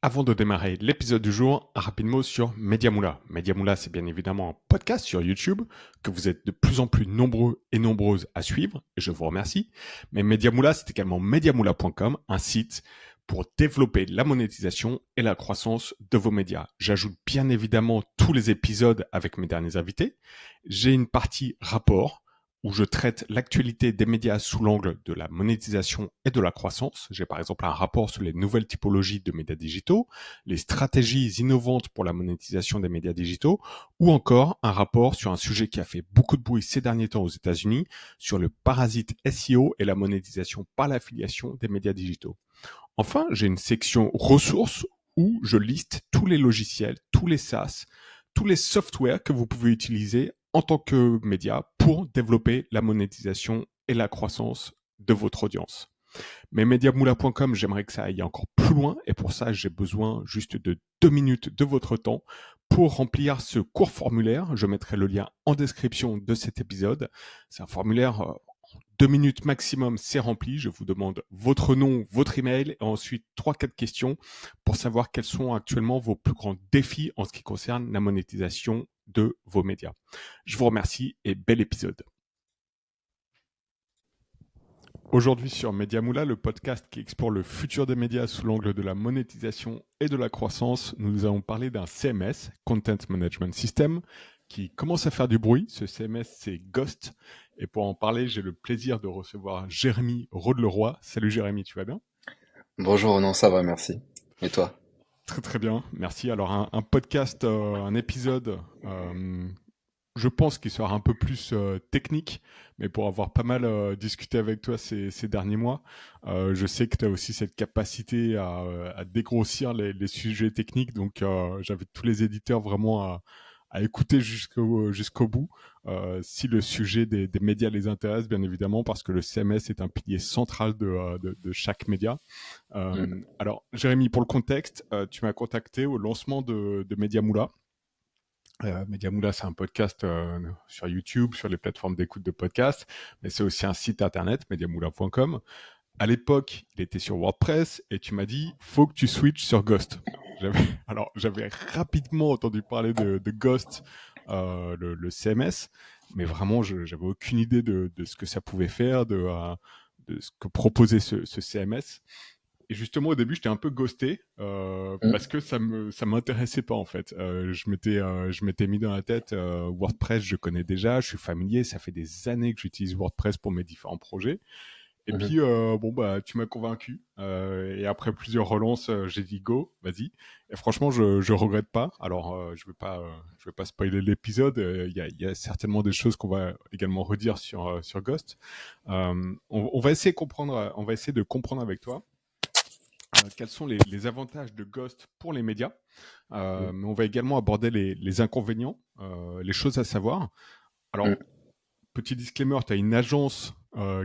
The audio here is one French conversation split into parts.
Avant de démarrer l'épisode du jour, un rapide mot sur Mediamoula. Mediamoula, c'est bien évidemment un podcast sur YouTube que vous êtes de plus en plus nombreux et nombreuses à suivre, et je vous remercie. Mais Mediamoula, c'est également mediamoula.com, un site pour développer la monétisation et la croissance de vos médias. J'ajoute bien évidemment tous les épisodes avec mes derniers invités. J'ai une partie rapport où je traite l'actualité des médias sous l'angle de la monétisation et de la croissance. J'ai par exemple un rapport sur les nouvelles typologies de médias digitaux, les stratégies innovantes pour la monétisation des médias digitaux, ou encore un rapport sur un sujet qui a fait beaucoup de bruit ces derniers temps aux États-Unis, sur le parasite SEO et la monétisation par l'affiliation des médias digitaux. Enfin, j'ai une section ressources où je liste tous les logiciels, tous les SaaS, tous les softwares que vous pouvez utiliser en tant que média pour développer la monétisation et la croissance de votre audience. Mais mediamoula.com, j'aimerais que ça aille encore plus loin et pour ça, j'ai besoin juste de 2 minutes de votre temps pour remplir ce court formulaire. Je mettrai le lien en description de cet épisode. C'est un formulaire 2 minutes maximum, c'est rempli. Je vous demande votre nom, votre email et ensuite 3-4 questions pour savoir quels sont actuellement vos plus grands défis en ce qui concerne la monétisation de vos médias. Je vous remercie et bel épisode. Aujourd'hui sur Mediamoula, le podcast qui explore le futur des médias sous l'angle de la monétisation et de la croissance, nous allons parler d'un CMS, Content Management System, qui commence à faire du bruit. Ce CMS, c'est Ghost. Et pour en parler, j'ai le plaisir de recevoir Jérémy Rodeleroy. Salut Jérémy, tu vas bien? Bonjour, non, ça va, merci. Et toi? Très très bien, merci. Alors un podcast, un épisode, je pense qu'il sera un peu plus technique, mais pour avoir pas mal discuté avec toi ces derniers mois, je sais que tu as aussi cette capacité à dégrossir les sujets techniques, donc j'invite tous les éditeurs vraiment à écouter jusqu'au bout, si le sujet des médias les intéresse, bien évidemment, parce que le CMS est un pilier central de chaque média. Mm. Alors, Jérémy, pour le contexte, tu m'as contacté au lancement de Mediamoula. Mediamoula, c'est un podcast sur YouTube, sur les plateformes d'écoute de podcasts, mais c'est aussi un site internet, mediamoula.com. À l'époque, il était sur WordPress et tu m'as dit, faut que tu switches sur Ghost. Alors, j'avais rapidement entendu parler de Ghost, le CMS, mais vraiment, j'avais aucune idée de ce que ça pouvait faire, de ce que proposait ce CMS. Et justement, au début, j'étais un peu ghosté parce Mm. que ça m'intéressait pas en fait. Je m'étais mis dans la tête WordPress, je connais déjà, je suis familier, ça fait des années que j'utilise WordPress pour mes différents projets. Et Mhm. puis bon bah tu m'as convaincu et après plusieurs relances, j'ai dit go, vas-y. Et franchement, je regrette pas. Alors je vais pas spoiler l'épisode. Il y a certainement des choses qu'on va également redire sur Ghost. On va essayer de comprendre, on va essayer de comprendre avec toi quels sont les avantages de Ghost pour les médias. Mm. Mais on va également aborder les inconvénients, les choses à savoir. Alors, Mm. petit disclaimer, tu as une agence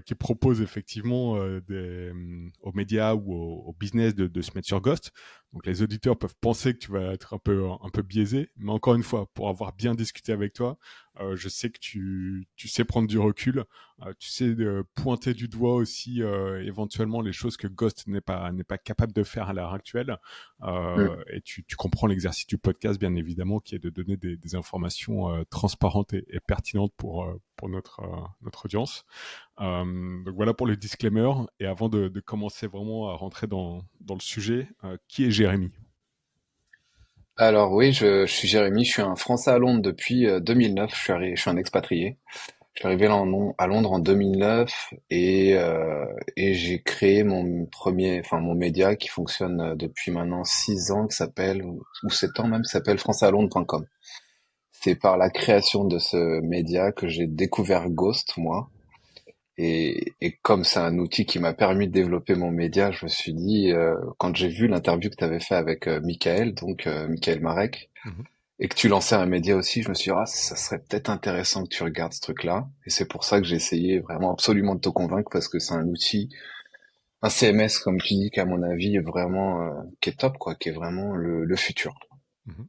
qui propose effectivement aux médias ou au business de se mettre sur Ghost. Donc les auditeurs peuvent penser que tu vas être un peu biaisé. Mais encore une fois, pour avoir bien discuté avec toi, je sais que tu sais prendre du recul. Tu sais pointer du doigt aussi éventuellement les choses que Ghost n'est pas capable de faire à l'heure actuelle. Mm. Et tu comprends l'exercice du podcast, bien évidemment, qui est de donner des informations transparentes et pertinentes pour notre audience. Donc voilà pour le disclaimer. Et avant de commencer vraiment à rentrer dans le sujet, qui est Jérémy? Alors oui, je suis Jérémy, je suis un Français à Londres depuis 2009, je suis un expatrié. Je suis arrivé là à Londres en 2009 et j'ai créé mon premier, enfin mon média qui fonctionne depuis maintenant 6 ans, qui s'appelle, ou 7 ans même, qui s'appelle françaisalondres.com. C'est par la création de ce média que j'ai découvert Ghost, moi. Et comme c'est un outil qui m'a permis de développer mon média, je me suis dit, quand j'ai vu l'interview que tu avais fait avec Michael, donc Michael Marek, Mhm. et que tu lançais un média aussi, je me suis dit, ah, ça serait peut-être intéressant que tu regardes ce truc-là. Et c'est pour ça que j'ai essayé vraiment absolument de te convaincre, parce que c'est un outil, un CMS, comme tu dis, qu'à mon avis, est vraiment, qui est top, quoi, qui est vraiment le futur. Mhm.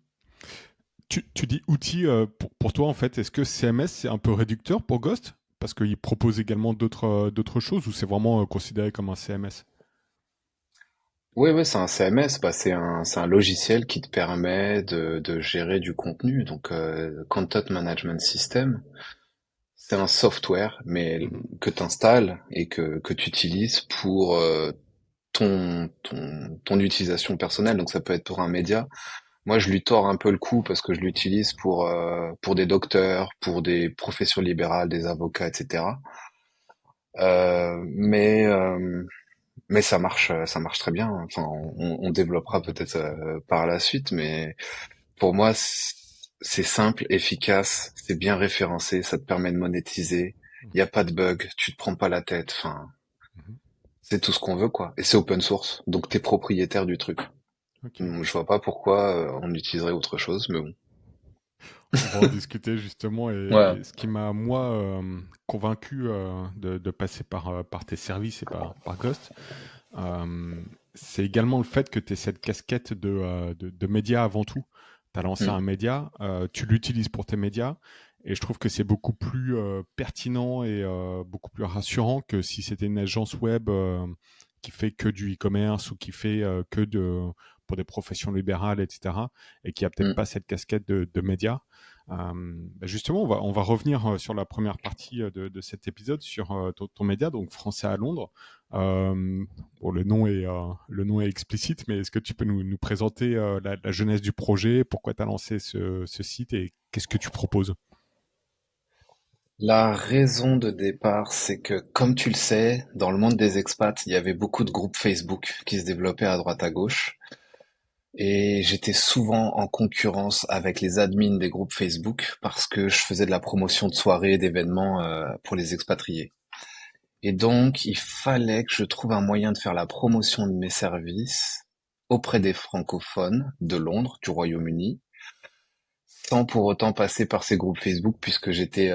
Tu dis outil pour toi, en fait, est-ce que CMS, c'est un peu réducteur pour Ghost? Parce qu'il propose également d'autres choses ou c'est vraiment considéré comme un CMS? Oui, ouais, c'est un CMS, bah, c'est un logiciel qui te permet de gérer du contenu. Donc, Content Management System, c'est un software, mais Mhm. que tu installes et que tu utilises pour ton utilisation personnelle. Donc, ça peut être pour un média. Moi, je lui tords un peu le cou parce que je l'utilise pour des docteurs, pour des professions libérales, des avocats, etc. Euh, mais euh, mais ça marche très bien. Enfin, on développera On peut-être discutera. par la suite, mais pour moi, c'est simple, efficace, c'est bien référencé, ça te permet de monétiser. Il y a pas de bug, tu te prends pas la tête. Enfin, Mhm. c'est tout ce qu'on veut, quoi. Et c'est open source, donc t'es propriétaire du truc. Ok. Je vois pas pourquoi on utiliserait autre chose, mais bon. On va en discuter justement. Ouais. Et ce qui m'a, moi, convaincu de passer par tes services et par Ghost, euh, c'est également le fait que tu aies cette casquette de média avant tout. Tu as lancé Mm, un média, tu l'utilises pour tes médias, et je trouve que c'est beaucoup plus pertinent et beaucoup plus rassurant que si c'était une agence web qui fait que du e-commerce ou qui fait pour des professions libérales, etc., et qui a peut-être mm. pas cette casquette de média. Justement, on va revenir sur la première partie de cet épisode, sur ton média, donc Français à Londres. Euh, bon, le nom est explicite, mais est-ce que tu peux nous présenter la genèse du projet, pourquoi tu as lancé ce site et qu'est-ce que tu proposes? La raison de départ, c'est que, comme tu le sais, dans le monde des expats, il y avait beaucoup de groupes Facebook qui se développaient à droite à gauche. Et j'étais souvent en concurrence avec les admins des groupes Facebook parce que je faisais de la promotion de soirées, d'événements pour les expatriés. Et donc, il fallait que je trouve un moyen de faire la promotion de mes services auprès des francophones de Londres, du Royaume-Uni, sans pour autant passer par ces groupes Facebook puisque j'étais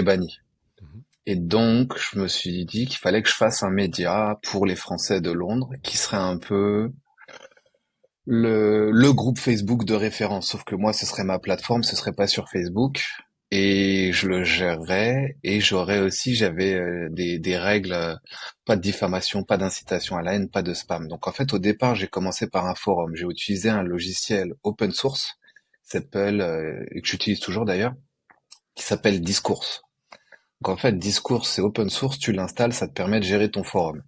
banni. Mhm. Et donc, je me suis dit qu'il fallait que je fasse un média pour les Français de Londres qui serait un peu le groupe Facebook de référence, sauf que moi, ce serait ma plateforme, ce serait pas sur Facebook, et je le gérerais, et j'avais des règles, pas de diffamation, pas d'incitation à la haine, pas de spam. Donc en fait, au départ, j'ai commencé par un forum. J'ai utilisé un logiciel open source, qui s'appelle, et que j'utilise toujours d'ailleurs, qui s'appelle Discourse. Donc en fait, Discourse, c'est open source, tu l'installes, ça te permet de gérer ton forum. Donc,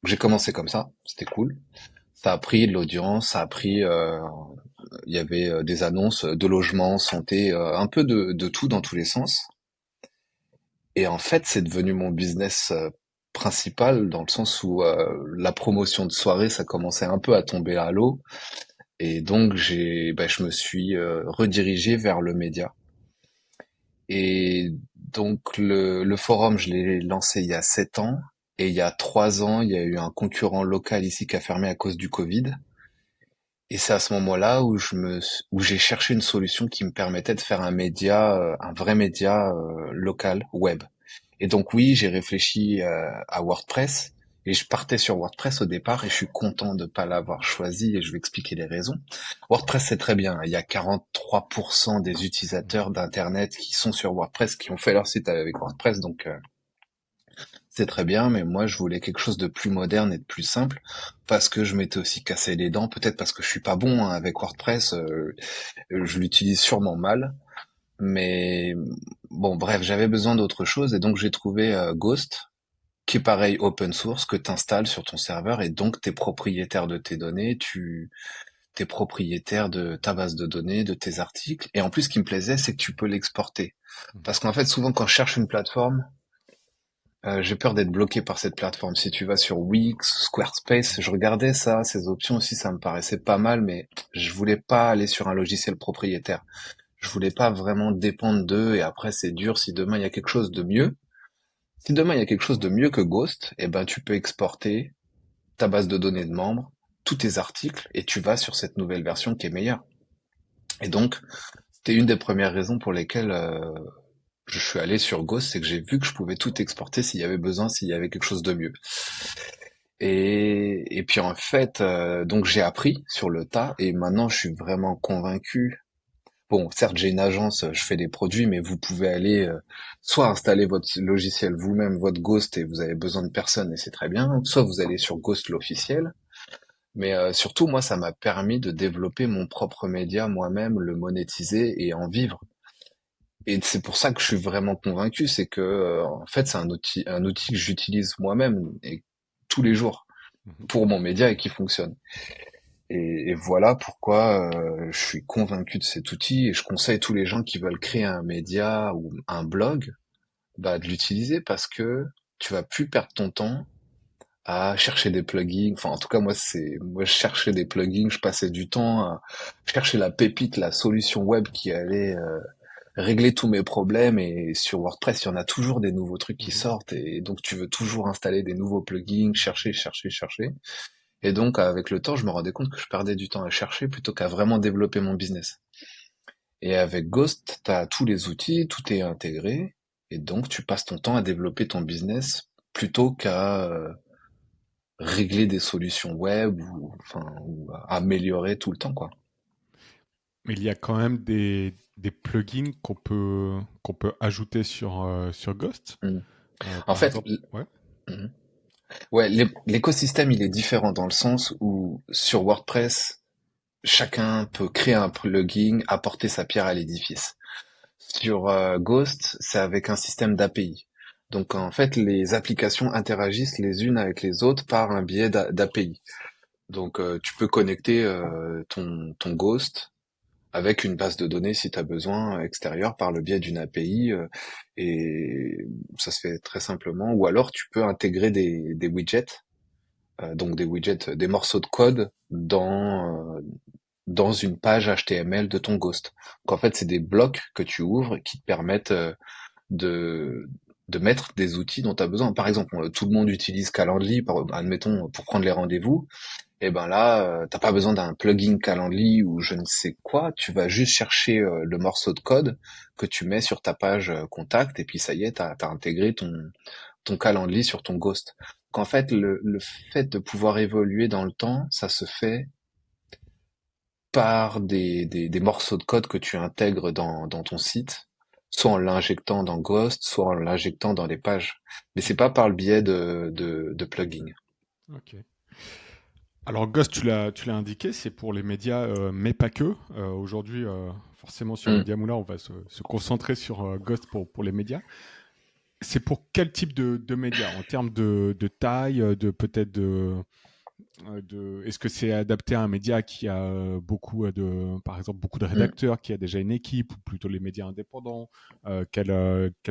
j'ai commencé comme ça, c'était cool. Ça a pris de l'audience, il y avait des annonces de logement, santé, un peu de tout dans tous les sens. Et en fait, c'est devenu mon business principal dans le sens où la promotion de soirée, ça commençait un peu à tomber à l'eau. Et donc, je me suis redirigé vers le média. Et donc, le forum, je l'ai lancé il y a 7 ans. Et il y a 3 ans, il y a eu un concurrent local ici qui a fermé à cause du Covid. Et c'est à ce moment-là où j'ai cherché une solution qui me permettait de faire un vrai média local web. Et donc oui, j'ai réfléchi à WordPress et je partais sur WordPress au départ et je suis content de pas l'avoir choisi et je vais expliquer les raisons. WordPress c'est très bien, il y a 43% des utilisateurs d'internet qui sont sur WordPress qui ont fait leur site avec WordPress donc c'est très bien, mais moi je voulais quelque chose de plus moderne et de plus simple parce que je m'étais aussi cassé les dents, peut-être parce que je suis pas bon hein, avec WordPress, je l'utilise sûrement mal, mais bon bref, j'avais besoin d'autre chose et donc j'ai trouvé Ghost, qui est pareil open source que tu installes sur ton serveur et donc tu es propriétaire de tes données, tu t'es propriétaire de ta base de données, de tes articles et en plus ce qui me plaisait c'est que tu peux l'exporter. Mhm. Parce qu'en fait souvent quand je cherche une plateforme j'ai peur d'être bloqué par cette plateforme. Si tu vas sur Wix, Squarespace, je regardais ça, ces options aussi, ça me paraissait pas mal, mais je voulais pas aller sur un logiciel propriétaire. Je voulais pas vraiment dépendre d'eux et après c'est dur si demain il y a quelque chose de mieux. Si demain il y a quelque chose de mieux que Ghost, eh ben tu peux exporter ta base de données de membres, tous tes articles et tu vas sur cette nouvelle version qui est meilleure. Et donc, c'était une des premières raisons pour lesquelles je suis allé sur Ghost, c'est que j'ai vu que je pouvais tout exporter s'il y avait besoin, s'il y avait quelque chose de mieux. Et puis en fait, donc j'ai appris sur le tas et maintenant je suis vraiment convaincu. bon, certes, j'ai une agence, je fais des produits, mais vous pouvez aller soit installer votre logiciel vous-même, votre Ghost, et vous avez besoin de personne, et c'est très bien, soit vous allez sur Ghost l'officiel. Mais surtout, moi, ça m'a permis de développer mon propre média moi-même, le monétiser et en vivre. Et c'est pour ça que je suis vraiment convaincu, c'est que en fait, c'est un outil que j'utilise moi-même et tous les jours Mhm. pour mon média et qui fonctionne. Et voilà pourquoi je suis convaincu de cet outil et je conseille tous les gens qui veulent créer un média ou un blog, bah, de l'utiliser parce que tu vas plus perdre ton temps à chercher des plugins. Enfin, en tout cas, moi, je cherchais des plugins, je passais du temps à chercher la pépite, la solution web qui allait régler tous mes problèmes. Et sur WordPress, il y en a toujours des nouveaux trucs qui Mhm. sortent. Et donc, tu veux toujours installer des nouveaux plugins, chercher, chercher, chercher. Et donc, avec le temps, je me rendais compte que je perdais du temps à chercher plutôt qu'à vraiment développer mon business. Et avec Ghost, tu as tous les outils, tout est intégré. Et donc, tu passes ton temps à développer ton business plutôt qu'à régler des solutions web ou améliorer tout le temps, quoi. Mais il y a quand même des plugins qu'on peut ajouter sur Ghost. Mm. En Par fait, exemple, ouais. mhm. Ouais, l'écosystème, il est différent dans le sens où sur WordPress, chacun peut créer un plugin, apporter sa pierre à l'édifice. Sur Ghost, c'est avec un système d'API. Donc en fait, les applications interagissent les unes avec les autres par un biais d'API. Donc tu peux connecter ton Ghost avec une base de données si tu as besoin extérieure par le biais d'une API et ça se fait très simplement. Ou alors tu peux intégrer des widgets, donc des widgets, des morceaux de code dans une page HTML de ton Ghost. Donc en fait, c'est des blocs que tu ouvres qui te permettent de de mettre des outils dont tu as besoin. Par exemple, tout le monde utilise Calendly, admettons, pour prendre les rendez-vous. Et ben là, t'as pas besoin d'un plugin Calendly ou je ne sais quoi. Tu vas juste chercher le morceau de code que tu mets sur ta page contact et puis ça y est, t'as intégré ton Calendly sur ton Ghost. Qu'en fait, le fait de pouvoir évoluer dans le temps, ça se fait par des morceaux de code que tu intègres dans ton site, soit en l'injectant dans Ghost, soit en l'injectant dans les pages. Mais c'est pas par le biais de plugins. Ok. Alors Ghost, tu l'as indiqué, c'est pour les médias, mais pas que. Aujourd'hui, forcément sur Hmm. Mediamoula, on va se concentrer sur Ghost pour les médias. C'est pour quel type de médias en termes de taille, de peut-être est-ce que c'est adapté à un média qui a beaucoup par exemple, beaucoup de Hmm. rédacteurs, qui a déjà une équipe, ou plutôt les médias indépendants, quel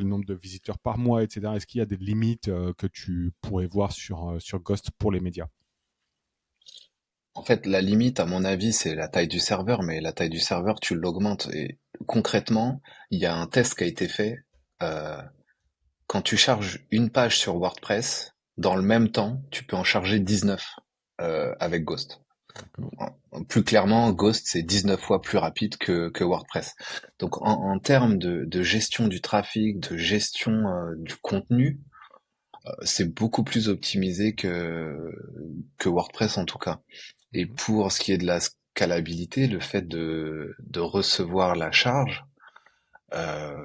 nombre de visiteurs par mois, etc. Est-ce qu'il y a des limites que tu pourrais voir sur Ghost pour les médias? En fait, la limite, à mon avis, c'est la taille du serveur, mais la taille du serveur, tu l'augmentes. Et concrètement, il y a un test qui a été fait. euh, Quand tu charges une page sur WordPress, dans le même temps, tu peux en charger 19 avec Ghost. D'accord. Plus clairement, Ghost, c'est 19 fois plus rapide que WordPress. Donc en termes de gestion du trafic, de gestion du contenu, c'est beaucoup plus optimisé que WordPress en tout cas. Et Mhm. pour ce qui est de la scalabilité, le fait de recevoir la charge,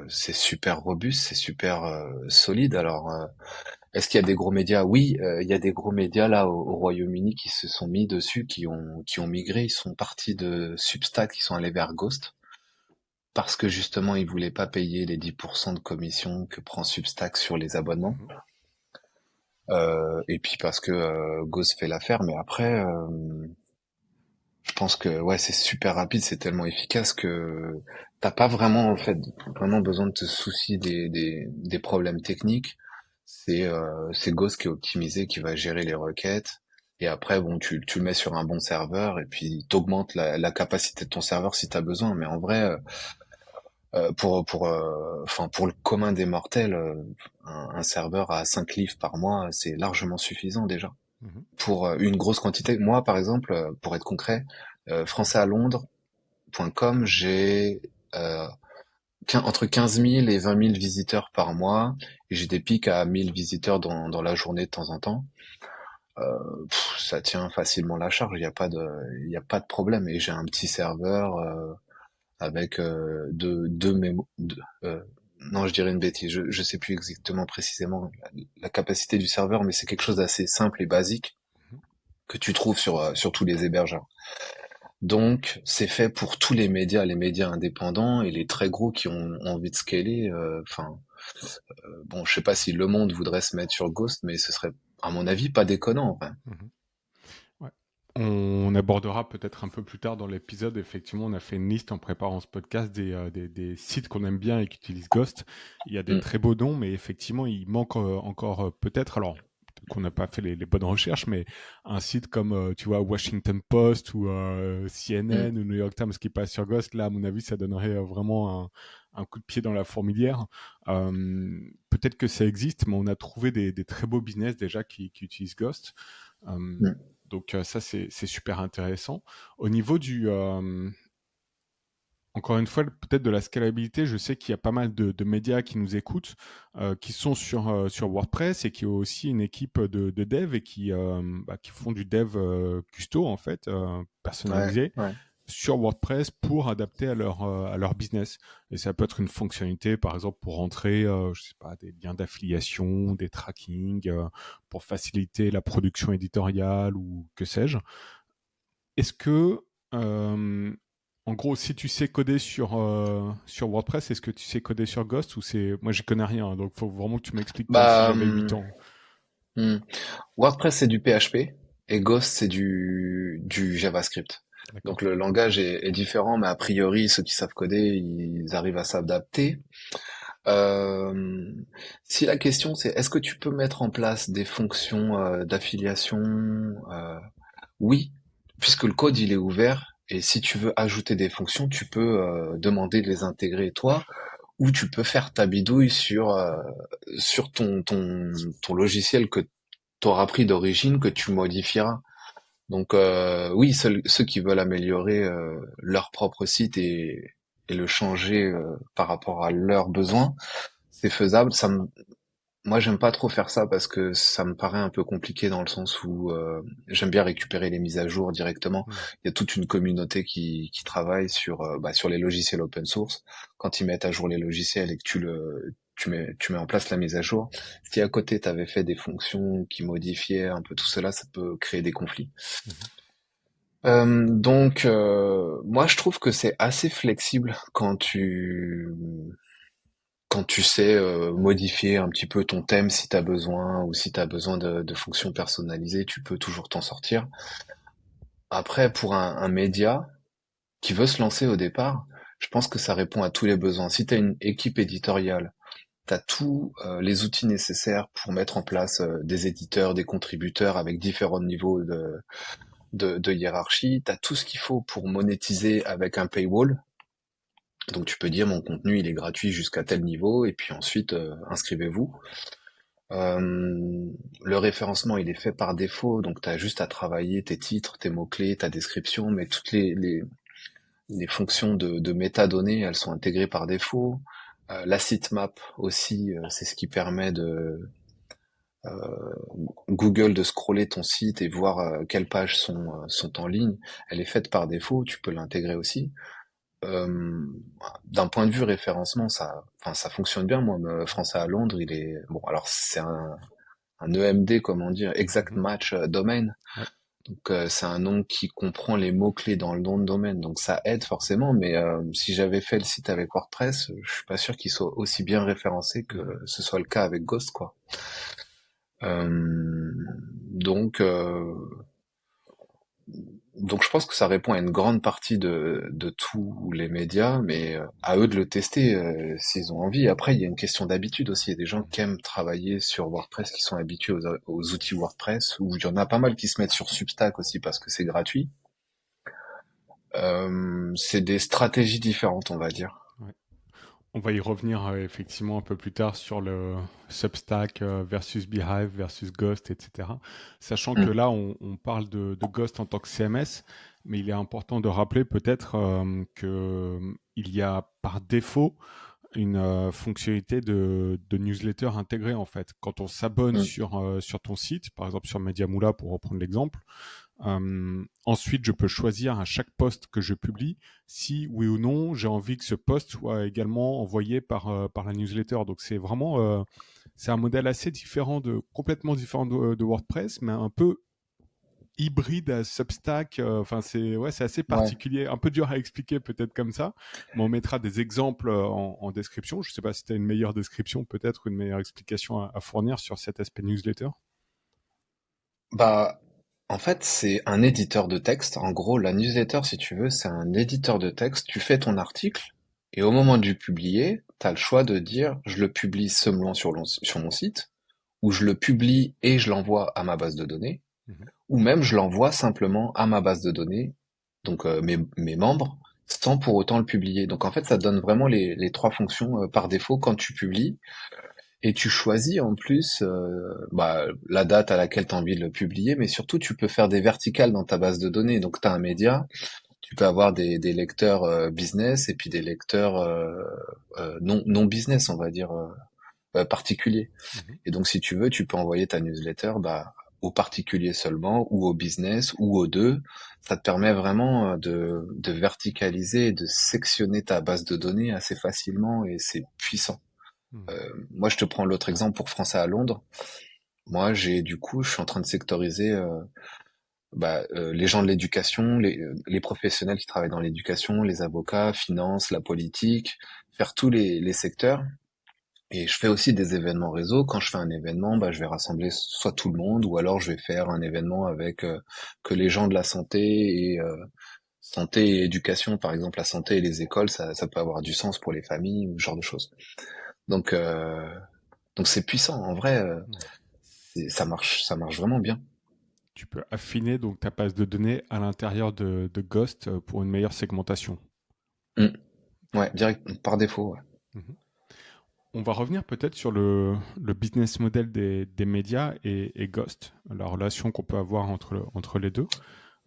c'est super robuste, c'est super solide. Alors, est-ce qu'il y a des gros médias? Oui, il y a des gros médias là au Royaume-Uni qui se sont mis dessus, qui ont migré, ils sont partis de Substack, ils sont allés vers Ghost parce que justement ils voulaient pas payer les 10% de commission que prend Substack sur les abonnements. Mhm. Et puis parce que Ghost fait l'affaire, mais après, je pense que ouais, c'est super rapide, c'est tellement efficace que t'as pas vraiment en fait vraiment besoin de te soucier des problèmes techniques. C'est Ghost qui est optimisé, qui va gérer les requêtes. Et après, bon, tu le mets sur un bon serveur et puis t'augmentes la capacité de ton serveur si t'as besoin. Mais en vrai, enfin pour le commun des mortels, un serveur à 5 livres par mois, c'est largement suffisant déjà Mhm. pour une grosse quantité. Moi, par exemple, pour être concret, françaisalondres.com, j'ai euh, entre 15 000 et 20 000 visiteurs par mois, et j'ai des pics à 1000 visiteurs dans la journée de temps en temps. Ça tient facilement la charge, il y a pas de problème. Et j'ai un petit serveur avec non, je dirais une bêtise. Je sais plus exactement précisément la capacité du serveur, mais c'est quelque chose d'assez simple et basique Mhm. que tu trouves sur tous les hébergeurs. Donc, c'est fait pour tous les médias indépendants et les très gros qui ont envie de scaler. Enfin, bon, je sais pas si Le Monde voudrait se mettre sur Ghost, mais ce serait, à mon avis, pas déconnant. Enfin. Mhm. Ouais. On abordera peut-être un peu plus tard dans l'épisode. Effectivement, on a fait une liste en préparant ce podcast des sites qu'on aime bien et qui utilisent Ghost. Il y a des Mm, très beaux noms, mais effectivement, il manque encore peut-être, alors peut-être qu'on n'a pas fait les bonnes recherches, mais un site comme, tu vois, Washington Post ou mm, CNN ou New York Times qui passe sur Ghost, là, à mon avis, ça donnerait vraiment un coup de pied dans la fourmilière. Peut-être que ça existe, mais on a trouvé des très beaux business déjà qui utilisent Ghost. Euh, mm. donc ça, c'est super intéressant. Au niveau encore une fois, peut-être de la scalabilité, je sais qu'il y a pas mal de médias qui nous écoutent, qui sont sur WordPress et qui ont aussi une équipe de dev et qui font du dev custo, en fait, Ouais, personnalisé ouais. sur WordPress pour adapter à leur business. Et ça peut être une fonctionnalité, par exemple, pour rentrer, je sais pas, des liens d'affiliation, des tracking, pour faciliter la production éditoriale ou que sais-je. Est-ce que, euh, en gros, si tu sais coder sur WordPress, est-ce que tu sais coder sur Ghost ou c'est... Moi, j'y connais rien, donc il faut vraiment que tu m'expliques comme si Bah, j'avais 8 ans. hmm. WordPress c'est du PHP et Ghost c'est du JavaScript. D'accord. Donc le langage est différent, mais a priori ceux qui savent coder, ils arrivent à s'adapter. Euh, Si la question c'est est-ce que tu peux mettre en place des fonctions d'affiliation? Oui, puisque le code il est ouvert et si tu veux ajouter des fonctions, tu peux demander de les intégrer toi ou tu peux faire ta bidouille sur ton logiciel que tu auras pris d'origine que tu modifieras. Donc oui, ceux qui veulent améliorer leur propre site et le changer par rapport à leurs besoins, c'est faisable. Moi, j'aime pas trop faire ça parce que ça me paraît un peu compliqué dans le sens où j'aime bien récupérer les mises à jour directement. Hmm. Il y a toute une communauté qui travaille sur les logiciels open source. Quand ils mettent à jour les logiciels et que tu mets en place la mise à jour, si à côté tu avais fait des fonctions qui modifiaient un peu tout cela, ça peut créer des conflits. Mhm. Donc, moi, je trouve que c'est assez flexible quand tu sais modifier un petit peu ton thème si tu as besoin ou si tu as besoin de fonctions personnalisées, tu peux toujours t'en sortir. Après, pour un média qui veut se lancer au départ, je pense que ça répond à tous les besoins. Si tu as une équipe éditoriale, tu as tous les outils nécessaires pour mettre en place des éditeurs, des contributeurs avec différents niveaux de hiérarchie, tu as tout ce qu'il faut pour monétiser avec un paywall. Donc tu peux dire mon contenu il est gratuit jusqu'à tel niveau et puis ensuite inscrivez-vous. Le référencement, il est fait par défaut, donc tu as juste à travailler tes titres, tes mots-clés, ta description, mais toutes les fonctions de métadonnées, elles sont intégrées par défaut. La sitemap aussi, c'est ce qui permet de Google de scroller ton site et voir quelles pages sont en ligne. Elle est faite par défaut, tu peux l'intégrer aussi. Euh, D'un point de vue référencement, ça fonctionne bien. Moi, Français à Londres, il est bon. Alors c'est un EMD, comment dire, Exact Mhm. Match Domain. Ouais. Donc c'est un nom qui comprend les mots-clés dans le nom de domaine. Donc ça aide forcément, mais si j'avais fait le site avec WordPress, je suis pas sûr qu'il soit aussi bien référencé que Mhm. ce soit le cas avec Ghost, quoi. Euh, donc, euh, donc je pense que ça répond à une grande partie de tous les médias, mais à eux de le tester s'ils ont envie. Après, il y a une question d'habitude aussi. Il y a des gens qui aiment travailler sur WordPress, qui sont habitués aux outils WordPress, ou il y en a pas mal qui se mettent sur Substack aussi parce que c'est gratuit. C'est des stratégies différentes, on va dire. Ouais. On va y revenir effectivement un peu plus tard sur le Substack versus Beehive versus Ghost, etc. Sachant que Mm, là, on parle de Ghost en tant que CMS, mais il est important de rappeler peut-être qu'il y a par défaut une fonctionnalité de newsletter intégrée en fait. Quand on s'abonne mm, sur ton site, par exemple sur Mediamoula pour reprendre l'exemple, Ensuite, je peux choisir à chaque post que je publie si oui ou non j'ai envie que ce post soit également envoyé par la newsletter. Donc c'est vraiment c'est un modèle assez différent complètement différent de WordPress, mais un peu hybride à Substack. Enfin c'est assez Ouais. particulier, un peu dur à expliquer peut-être comme ça, mais on mettra des exemples en description. Je sais pas si tu as une meilleure description, peut-être une meilleure explication à fournir sur cet aspect newsletter. Bah, en fait, c'est un éditeur de texte. En gros, la newsletter, si tu veux, c'est un éditeur de texte. Tu fais ton article et au moment de le publier, tu as le choix de dire je le publie seulement sur mon site ou je le publie et je l'envoie à ma base de données Mhm. ou même je l'envoie simplement à ma base de données, donc mes membres, sans pour autant le publier. Donc en fait, ça donne vraiment les trois fonctions par défaut quand tu publies. Et tu choisis en plus la date à laquelle tu as envie de le publier, mais surtout tu peux faire des verticales dans ta base de données. Donc tu as un média, tu peux avoir des lecteurs business et puis des lecteurs non business, on va dire particuliers. Mhm. Et donc si tu veux, tu peux envoyer ta newsletter aux particuliers seulement ou au business ou aux deux. Ça te permet vraiment de verticaliser et de sectionner ta base de données assez facilement et c'est puissant. Mhm. Moi, je te prends l'autre exemple pour Français à Londres. Moi, je suis en train de sectoriser les gens de l'éducation, les professionnels qui travaillent dans l'éducation, les avocats, finance, la politique, faire tous les secteurs. Et je fais aussi des événements réseau. Quand je fais un événement, je vais rassembler soit tout le monde, ou alors je vais faire un événement avec que les gens de la santé et santé et éducation, par exemple la santé et les écoles, ça peut avoir du sens pour les familles ou ce genre de choses. Donc euh, donc c'est puissant. En vrai, Mhm. ça marche vraiment bien. Tu peux affiner donc ta base de données à l'intérieur de Ghost pour une meilleure segmentation. Mm. Ouais, direct par défaut. Ouais. Mhm. On va revenir peut-être sur le business model des médias et Ghost, la relation qu'on peut avoir entre les deux.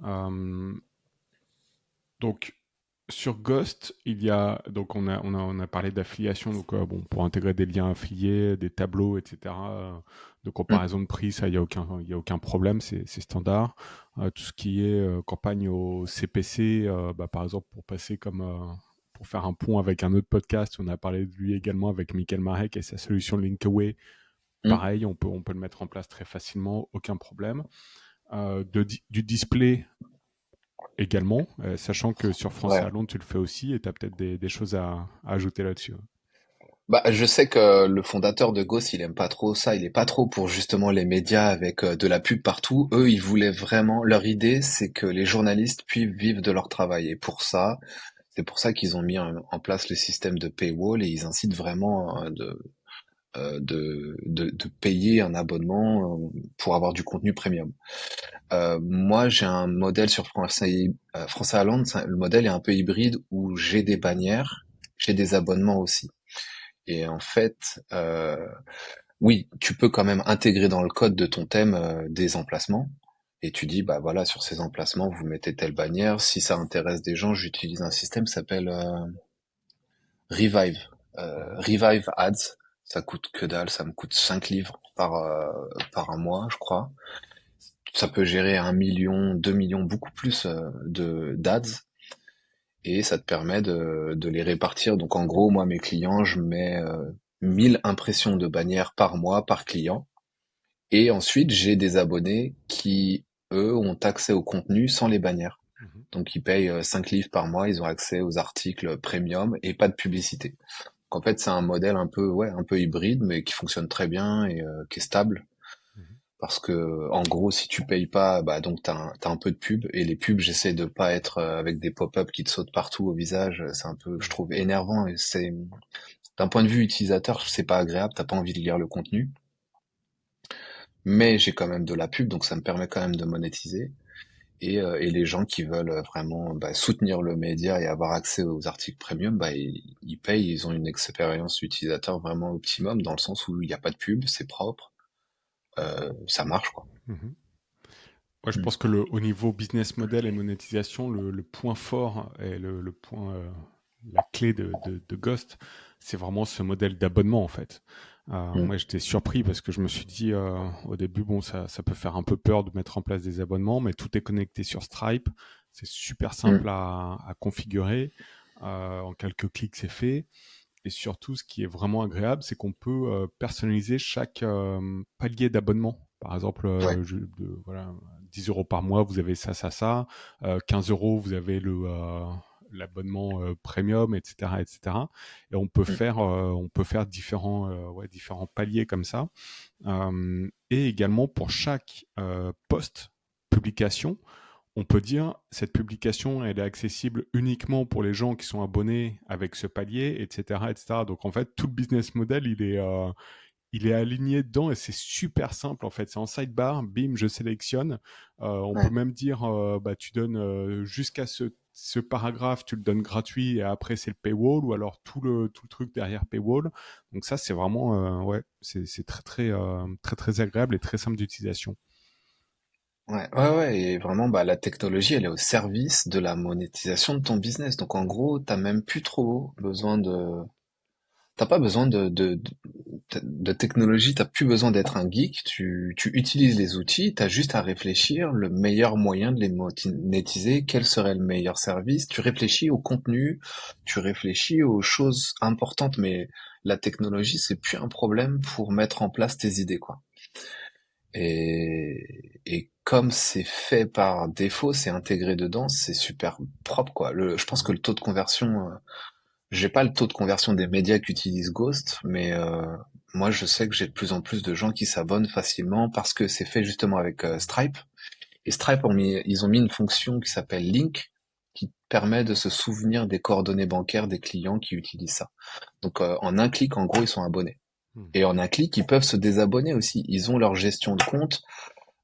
Euh, donc sur Ghost, il y a donc on a parlé d'affiliation, donc bon pour intégrer des liens affiliés, des tableaux, etc. De Mm. comparaison de prix, ça il y a aucun problème, c'est standard. Tout ce qui est campagne au CPC, par exemple pour passer comme pour faire un pont avec un autre podcast, on a parlé de lui également avec Michael Marek et sa solution Linkaway. Mm. Pareil, on peut le mettre en place très facilement, aucun problème. Du display également, sachant que sur Français Ouais. à Londres, tu le fais aussi et tu as peut-être des choses à ajouter là-dessus. Je sais que le fondateur de Ghost, il aime pas trop ça. Il est pas trop pour justement les médias avec de la pub partout. Eux, ils voulaient vraiment. Leur idée, c'est que les journalistes puissent vivre de leur travail. Et pour ça, c'est pour ça qu'ils ont mis en place le système de paywall et ils incitent vraiment de payer un abonnement pour avoir du contenu premium. Moi, j'ai un modèle sur Français à Londres. Le modèle est un peu hybride où j'ai des bannières, j'ai des abonnements aussi. Et en fait, oui, tu peux quand même intégrer dans le code de ton thème des emplacements. Et tu dis, bah voilà, sur ces emplacements, vous mettez telle bannière. Si ça intéresse des gens, j'utilise un système qui s'appelle Revive. Mhm. Revive Ads. Ça coûte que dalle, ça me coûte 5 livres par un mois, je crois. Ça peut gérer 1 million, 2 millions, beaucoup plus de d'ads et ça te permet de les répartir. Donc en gros, moi mes clients, je mets 1000 impressions de bannières par mois par client et ensuite j'ai des abonnés qui eux ont accès au contenu sans les bannières. Mhm. Donc ils payent 5 livres par mois, ils ont accès aux articles premium et pas de publicité. Donc en fait, c'est un modèle un peu hybride mais qui fonctionne très bien et qui est stable. Mhm. Parce que, en gros, si tu payes pas, donc t'as un peu de pub. Et les pubs, j'essaie de pas être avec des pop-up qui te sautent partout au visage. C'est un peu, je Mhm. trouve, énervant. Et c'est, d'un point de vue utilisateur, c'est pas agréable. T'as pas envie de lire le contenu. Mais j'ai quand même de la pub, donc ça me permet quand même de monétiser. Et les gens qui veulent vraiment soutenir le média et avoir accès aux articles premium, ils payent. Ils ont une expérience utilisateur vraiment optimum dans le sens où il n'y a pas de pub, c'est propre, ça marche quoi. Mhm. Ouais, je Mm. pense que au niveau business model et monétisation, le point fort et le point, la clé de Ghost, c'est vraiment ce modèle d'abonnement en fait. Mm. Moi, j'étais surpris parce que je me suis dit au début, bon, ça peut faire un peu peur de mettre en place des abonnements, mais tout est connecté sur Stripe. C'est super simple Mm. à configurer. En quelques clics, c'est fait. Et surtout, ce qui est vraiment agréable, c'est qu'on peut personnaliser chaque palier d'abonnement. Par exemple, Ouais. voilà, 10 euros par mois, vous avez ça, ça, ça. 15 euros, vous avez l'abonnement premium, etc., etc. Et cetera. Et Mm. on peut faire différents paliers comme ça. Et également pour chaque post publication, on peut dire cette publication elle est accessible uniquement pour les gens qui sont abonnés avec ce palier, etc., etc. Donc en fait tout le business model il est aligné dedans et c'est super simple en fait. C'est en sidebar, bim, je sélectionne. On peut Ouais. même dire bah tu donnes jusqu'à ce paragraphe, tu le donnes gratuit et après c'est le paywall ou alors tout le truc derrière paywall. Donc ça c'est vraiment ouais, c'est très très agréable et très simple d'utilisation. Ouais, ouais, ouais, et vraiment, bah, la technologie, elle est au service de la monétisation de ton business. Donc, en gros, t'as même plus trop besoin t'as pas besoin de technologie, t'as plus besoin d'être un geek. Tu utilises les outils, t'as juste à réfléchir le meilleur moyen de les monétiser, quel serait le meilleur service. Tu réfléchis au contenu, tu réfléchis aux choses importantes, mais la technologie, c'est plus un problème pour mettre en place tes idées, quoi. Et comme c'est fait par défaut, c'est intégré dedans, c'est super propre, quoi. Je pense que Mhm. le taux de conversion, j'ai pas le taux de conversion des médias qui utilisent Ghost, mais moi je sais que j'ai de plus en plus de gens qui s'abonnent facilement parce que c'est fait justement avec Stripe. Et Stripe ils ont mis une fonction qui s'appelle Link, qui permet de se souvenir des coordonnées bancaires des clients qui utilisent ça. Donc en un clic, en gros, ils sont abonnés. Mhm. Et en un clic, ils peuvent se désabonner aussi. Ils ont leur gestion de compte.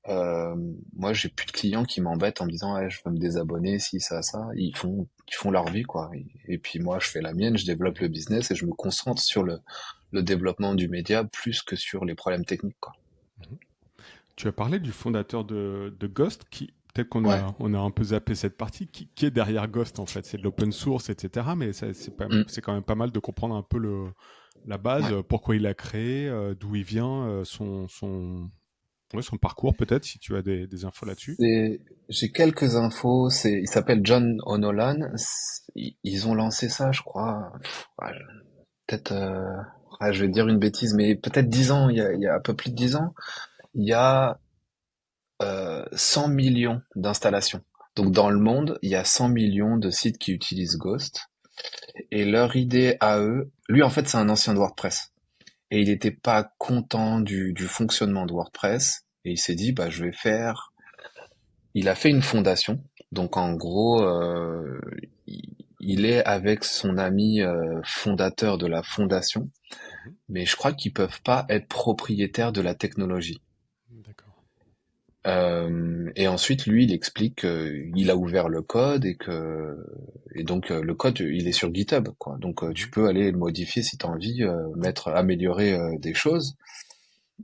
Euh, Moi, j'ai plus de clients qui m'embêtent en me disant, ouais, je veux me désabonner, si, ça. Ils font leur vie, quoi. Et puis moi, je fais la mienne, je développe le business et je me concentre sur le développement du média plus que sur les problèmes techniques, quoi. Mhm. Tu as parlé du fondateur de Ghost, qui peut-être Ouais. on a un peu zappé cette partie, qui est derrière Ghost en fait, c'est de l'open source, etc. Mais Mm. c'est quand même pas mal de comprendre un peu la base, Ouais. pourquoi il a créé, d'où il vient, ouais, son parcours peut-être, si tu as des infos là-dessus. J'ai quelques infos. Il s'appelle John O'Nolan. Ils ont lancé ça, je crois. Ouais, peut-être, ouais, je vais dire une bêtise, mais peut-être 10 ans. Il y a un peu plus de 10 ans. Il y a 100 millions d'installations. Donc dans le monde, il y a 100 millions de sites qui utilisent Ghost. Et leur idée à eux, lui en fait c'est un ancien de WordPress. Et il n'était pas content du fonctionnement de WordPress. Et il s'est dit, bah je vais faire... Il a fait une fondation. Donc en gros, il est avec son ami fondateur de la fondation. Mhm. Mais je crois qu'ils peuvent pas être propriétaires de la technologie. D'accord. Et ensuite, lui, il explique qu'il a ouvert le code et donc le code, il est sur GitHub, quoi. Donc tu Mhm. peux aller le modifier si tu as envie, améliorer des choses.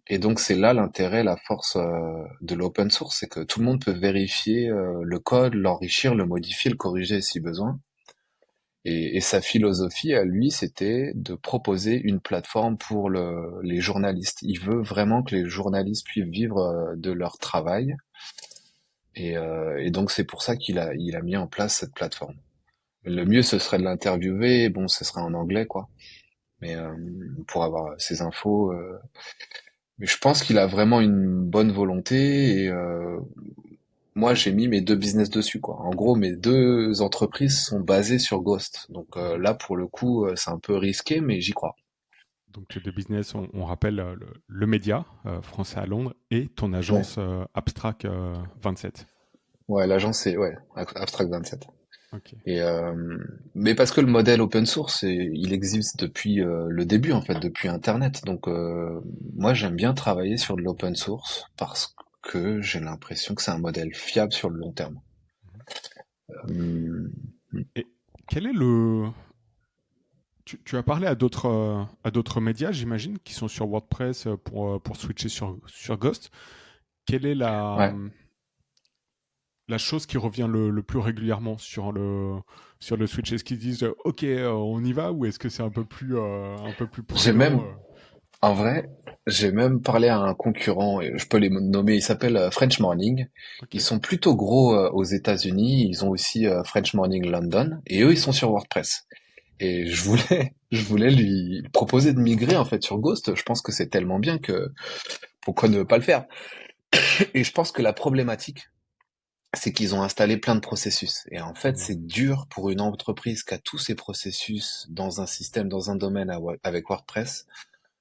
Et donc c'est là l'intérêt, la force de l'open source, c'est que tout le monde peut vérifier le code, l'enrichir, le modifier, le corriger si besoin. Et sa philosophie à lui, c'était de proposer une plateforme pour les journalistes. Il veut vraiment que les journalistes puissent vivre de leur travail et donc c'est pour ça il a mis en place cette plateforme. Le mieux ce serait de l'interviewer, bon ce serait en anglais quoi, mais pour avoir ces infos. Mais je pense qu'il a vraiment une bonne volonté et moi j'ai mis mes deux business dessus quoi. En gros mes deux entreprises sont basées sur Ghost, donc Mhm. là pour le coup c'est un peu risqué mais j'y crois. Donc tes deux business, on rappelle le média français à Londres et ton Ouais, agence Abstract 27. ouais l'agence c'est ouais Abstract 27. Ok. Et mais parce que le modèle open source, il existe depuis le début en fait, depuis Internet. Donc moi j'aime bien travailler sur de l'open source parce que j'ai l'impression que c'est un modèle fiable sur le long terme. Mhm. Hum, Et quel est tu as parlé à d'autres médias, j'imagine, qui sont sur WordPress pour switcher sur Ghost. Quelle est ouais. la chose qui revient le plus régulièrement sur le Switch? Est-ce qu'ils disent OK, on y va ou est-ce que c'est un peu plus J'ai prudent même En vrai, j'ai même parlé à un concurrent, et je peux les nommer, il s'appelle French Morning. Ok. Ils sont plutôt gros aux États-Unis, ils ont aussi French Morning London, et eux, ils sont sur WordPress. Et je voulais lui proposer de migrer en fait sur Ghost. Je pense que c'est tellement bien que pourquoi ne pas le faire? Et je pense que la problématique, c'est qu'ils ont installé plein de processus. Et en fait, Mhm. c'est dur pour une entreprise qui a tous ces processus dans un système, dans un domaine avec WordPress,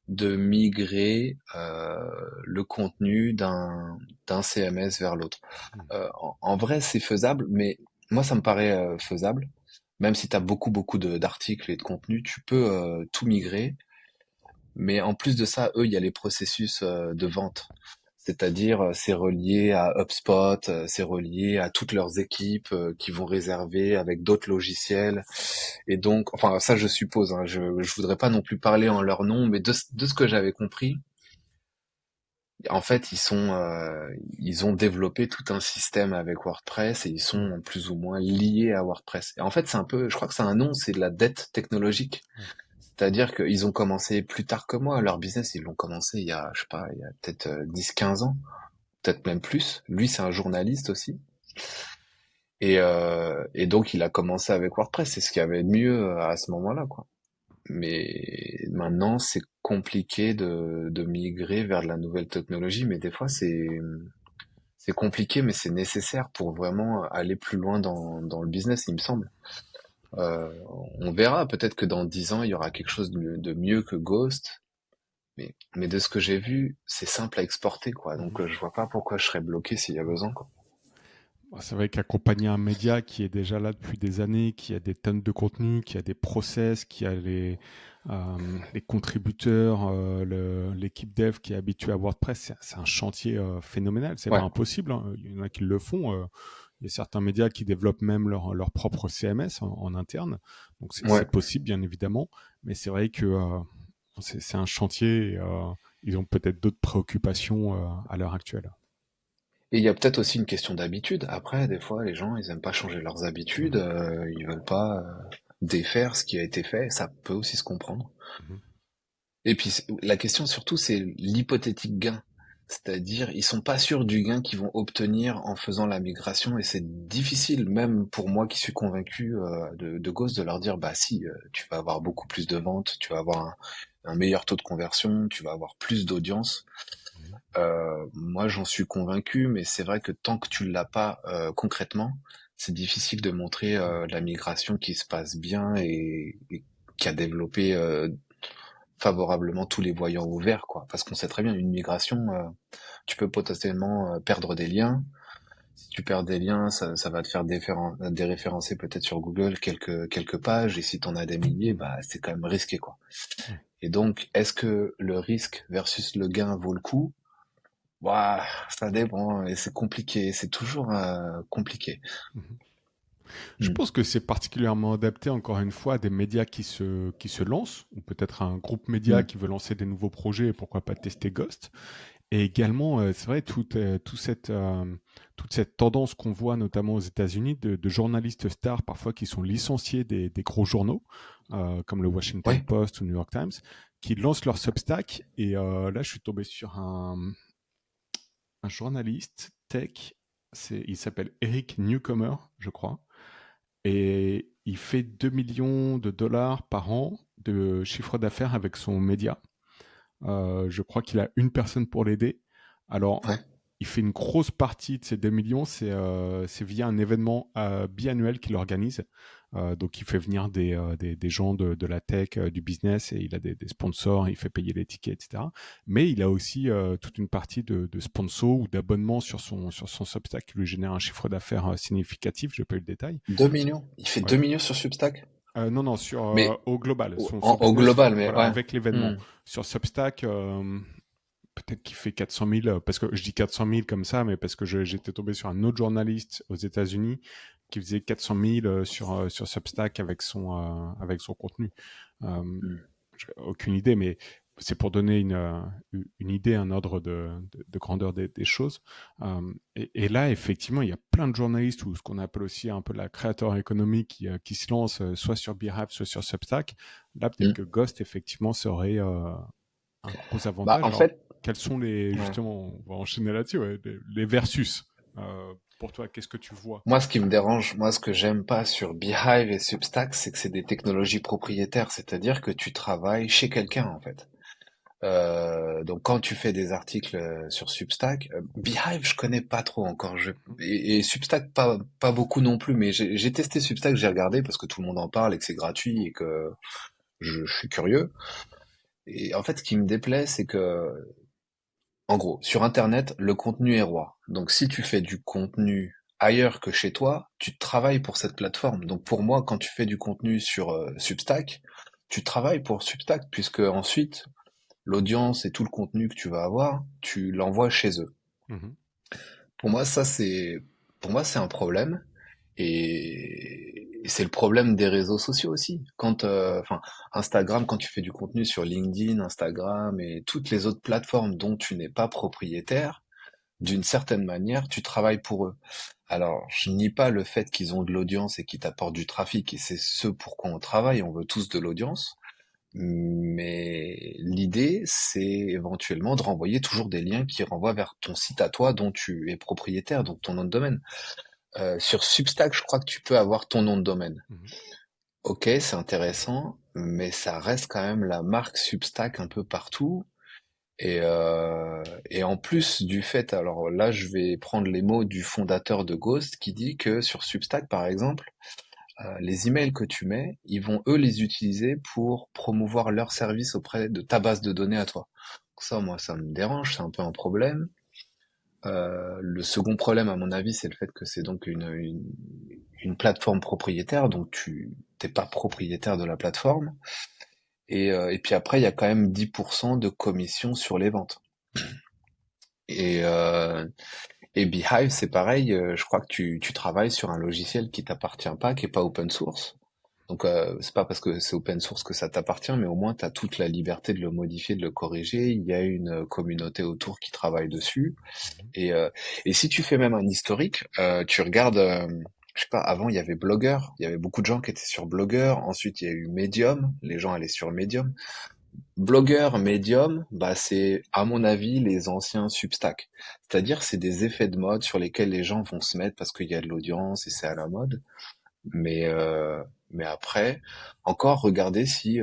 de migrer le contenu d'un CMS vers l'autre. En vrai, c'est faisable, mais moi, ça me paraît faisable. Même si tu as beaucoup d'articles et de contenus, tu peux tout migrer. Mais en plus de ça, eux, il y a les processus de vente. C'est-à-dire, c'est relié à HubSpot, c'est relié à toutes leurs équipes qui vont réserver avec d'autres logiciels. Et donc, enfin, ça, je suppose, hein, je voudrais pas non plus parler en leur nom, mais de ce que j'avais compris, en fait, ils ont développé tout un système avec WordPress et ils Mhm. sont plus ou moins liés à WordPress. Et en fait, c'est un peu, je crois que c'est un nom, c'est de la dette technologique. Ouais. C'est-à-dire qu'ils ont commencé plus tard que moi. Leur business, ils l'ont commencé il y a, je sais pas, il y a peut-être 10-15 ans, peut-être même plus. Lui, c'est un journaliste aussi. Et donc, il a commencé avec WordPress. C'est ce qu'il y avait de mieux à ce moment-là, quoi. Mais maintenant, c'est compliqué de migrer vers de la nouvelle technologie. Mais des fois, c'est compliqué, mais c'est nécessaire pour vraiment aller plus loin dans le business, il me semble. Euh, on verra. Peut-être que dans 10 ans, il y aura quelque chose de mieux que Ghost. Mais de ce que j'ai vu, c'est simple à exporter, quoi. Mhm. Donc, je vois pas pourquoi je serais bloqué s'il y a besoin, quoi. Bah, c'est vrai qu'accompagner un média qui est déjà là depuis des années, qui a des tonnes de contenu, qui a des process, qui a les contributeurs, l'équipe dev qui est habituée à WordPress, c'est un chantier phénoménal. C'est pas Ouais, impossible, hein. Il y en a qui le font. Il y a certains médias qui développent même leur propre CMS en interne. Donc c'est ouais. possible, bien évidemment. Mais c'est vrai que c'est un chantier. Ils ont peut-être d'autres préoccupations à l'heure actuelle. Et il y a peut-être aussi une question d'habitude. Après, des fois, les gens, ils aiment pas changer leurs habitudes, Mhm, ils veulent pas défaire ce qui a été fait. Ça peut aussi se comprendre. mhm, Et puis, la question surtout, c'est l'hypothétique gain. C'est-à-dire, ils sont pas sûrs du gain qu'ils vont obtenir en faisant la migration et c'est difficile, même pour moi qui suis convaincu de Ghost, de leur dire, bah si, tu vas avoir beaucoup plus de ventes, tu vas avoir un meilleur taux de conversion, tu vas avoir plus d'audience. mhm. Moi, j'en suis convaincu, mais c'est vrai que tant que tu l'as pas concrètement, c'est difficile de montrer la migration qui se passe bien et qui a développé favorablement tous les voyants ouverts, quoi. Parce qu'on sait très bien, une migration, tu peux potentiellement perdre des liens. Si tu perds des liens, ça va te faire déréférencer peut-être sur Google quelques pages, et si t'en as des milliers, bah c'est quand même risqué, quoi. Ouais. Et donc, est-ce que le risque versus le gain vaut le coup? Bah, ça dépend, et c'est compliqué, c'est toujours compliqué. Mhm. Je Mm. pense que c'est particulièrement adapté, encore une fois, à des médias qui se lancent, ou peut-être à un groupe média Mm. qui veut lancer des nouveaux projets et pourquoi pas tester Ghost. Et également, c'est vrai, toute cette tendance qu'on voit notamment aux États-Unis de journalistes stars parfois qui sont licenciés des gros journaux, comme le Washington Ouais, Post ou New York Times, qui lancent leur Substack. Et là, je suis tombé sur un journaliste tech, il s'appelle Eric Newcomer, je crois, et il fait 2 millions de dollars par an de chiffre d'affaires avec son média. Je crois qu'il a une personne pour l'aider. Alors, ouais. il fait une grosse partie de ces 2 millions, c'est via un événement biannuel qu'il organise. Donc, il fait venir des gens de la tech, du business, et il a des sponsors, il fait payer les tickets, etc. Mais il a aussi toute une partie de sponsors ou d'abonnements sur son Substack qui lui génère un chiffre d'affaires significatif. Je n'ai pas eu le détail. 2 millions? Il fait Ouais. 2 millions sur Substack? Non, non, Mais au global. Son au business, global, mais voilà, ouais. avec l'événement. Mm. Sur Substack, peut-être qu'il fait 400 000, parce que je dis 400 000 comme ça, mais parce que j'étais tombé sur un autre journaliste aux États-Unis qui faisait 400 000 sur Substack avec son contenu. Euh, Mm. j'ai aucune idée, mais c'est pour donner une idée, un ordre de grandeur des choses. Et là, effectivement, il y a plein de journalistes ou ce qu'on appelle aussi un peu la créateur économique qui se lance soit sur Beehive, soit sur Substack. Là, peut-être Mm. que Ghost, effectivement, serait un gros Bah, avantage. en Alors, fait, quels sont les, ouais. justement, on va enchaîner là-dessus, ouais, les versus. Pour toi, qu'est-ce que tu vois? Moi, ce qui me dérange, moi, ce que j'aime pas sur Beehive et Substack, c'est que c'est des technologies propriétaires, c'est-à-dire que tu travailles chez quelqu'un, en fait. Donc, quand tu fais des articles sur Substack, Beehive, je connais pas trop encore, et Substack, pas beaucoup non plus, mais j'ai testé Substack, j'ai regardé parce que tout le monde en parle et que c'est gratuit et que je suis curieux. Et en fait, ce qui me déplaît, c'est que, en gros, sur Internet, le contenu est roi. Donc, si tu fais du contenu ailleurs que chez toi, tu travailles pour cette plateforme. Donc, pour moi, quand tu fais du contenu sur Substack, tu travailles pour Substack, puisque ensuite, l'audience et tout le contenu que tu vas avoir, tu l'envoies chez eux. Mhm. Pour moi, pour moi, c'est un problème. Et c'est le problème des réseaux sociaux aussi. Enfin, Instagram, quand tu fais du contenu sur LinkedIn, Instagram et toutes les autres plateformes dont tu n'es pas propriétaire, d'une certaine manière, tu travailles pour eux. Alors, je nie pas le fait qu'ils ont de l'audience et qu'ils t'apportent du trafic, et c'est ce pourquoi on travaille, on veut tous de l'audience. Mais l'idée, c'est éventuellement de renvoyer toujours des liens qui renvoient vers ton site à toi dont tu es propriétaire, donc ton nom de domaine. Sur Substack, je crois que tu peux avoir ton nom de domaine. Mhm. Ok, c'est intéressant, mais ça reste quand même la marque Substack un peu partout. Et en plus du fait, alors là, je vais prendre les mots du fondateur de Ghost qui dit que sur Substack, par exemple, les emails que tu mets, ils vont eux les utiliser pour promouvoir leur service auprès de ta base de données à toi. Donc ça, moi, ça me dérange, c'est un peu un problème. Le second problème, à mon avis, c'est le fait que c'est donc une plateforme propriétaire, donc tu t'es pas propriétaire de la plateforme. Et puis après, il y a quand même 10% de commission sur les ventes. Et, euh, et Beehive, c'est pareil, je crois que tu travailles sur un logiciel qui t'appartient pas, qui est pas open source. Donc c'est pas parce que c'est open source que ça t'appartient, mais au moins tu as toute la liberté de le modifier, de le corriger. Il y a une communauté autour qui travaille dessus. Mhm. Et, euh, et si tu fais même un historique, tu regardes, je sais pas, avant il y avait Blogger, il y avait beaucoup de gens qui étaient sur Blogger, ensuite il y a eu Medium, les gens allaient sur Medium. Blogger, Medium, bah c'est à mon avis les anciens Substack. C'est-à-dire c'est des effets de mode sur lesquels les gens vont se mettre parce qu'il y a de l'audience et c'est à la mode. Mais mais après, encore regardez si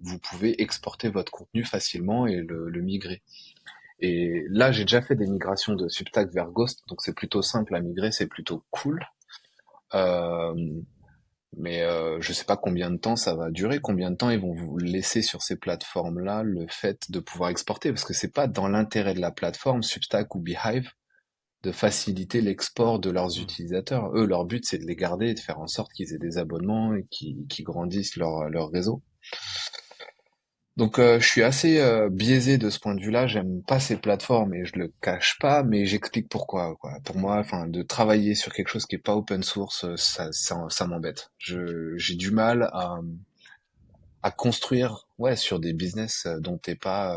vous pouvez exporter votre contenu facilement et le migrer. Et là, j'ai déjà fait des migrations de Substack vers Ghost, donc c'est plutôt simple à migrer, c'est plutôt cool. Euh, mais je sais pas combien de temps ça va durer, combien de temps ils vont vous laisser sur ces plateformes-là le fait de pouvoir exporter, parce que c'est pas dans l'intérêt de la plateforme Substack ou Beehive de faciliter l'export de leurs Mhm. utilisateurs. Eux, leur but, c'est de les garder et de faire en sorte qu'ils aient des abonnements et qu'ils grandissent leur réseau. Donc je suis assez biaisé de ce point de vue-là. J'aime pas ces plateformes et je le cache pas, mais j'explique pourquoi, quoi. Pour moi, enfin, de travailler sur quelque chose qui est pas open source, ça m'embête. J'ai du mal à construire, ouais, sur des business dont t'es pas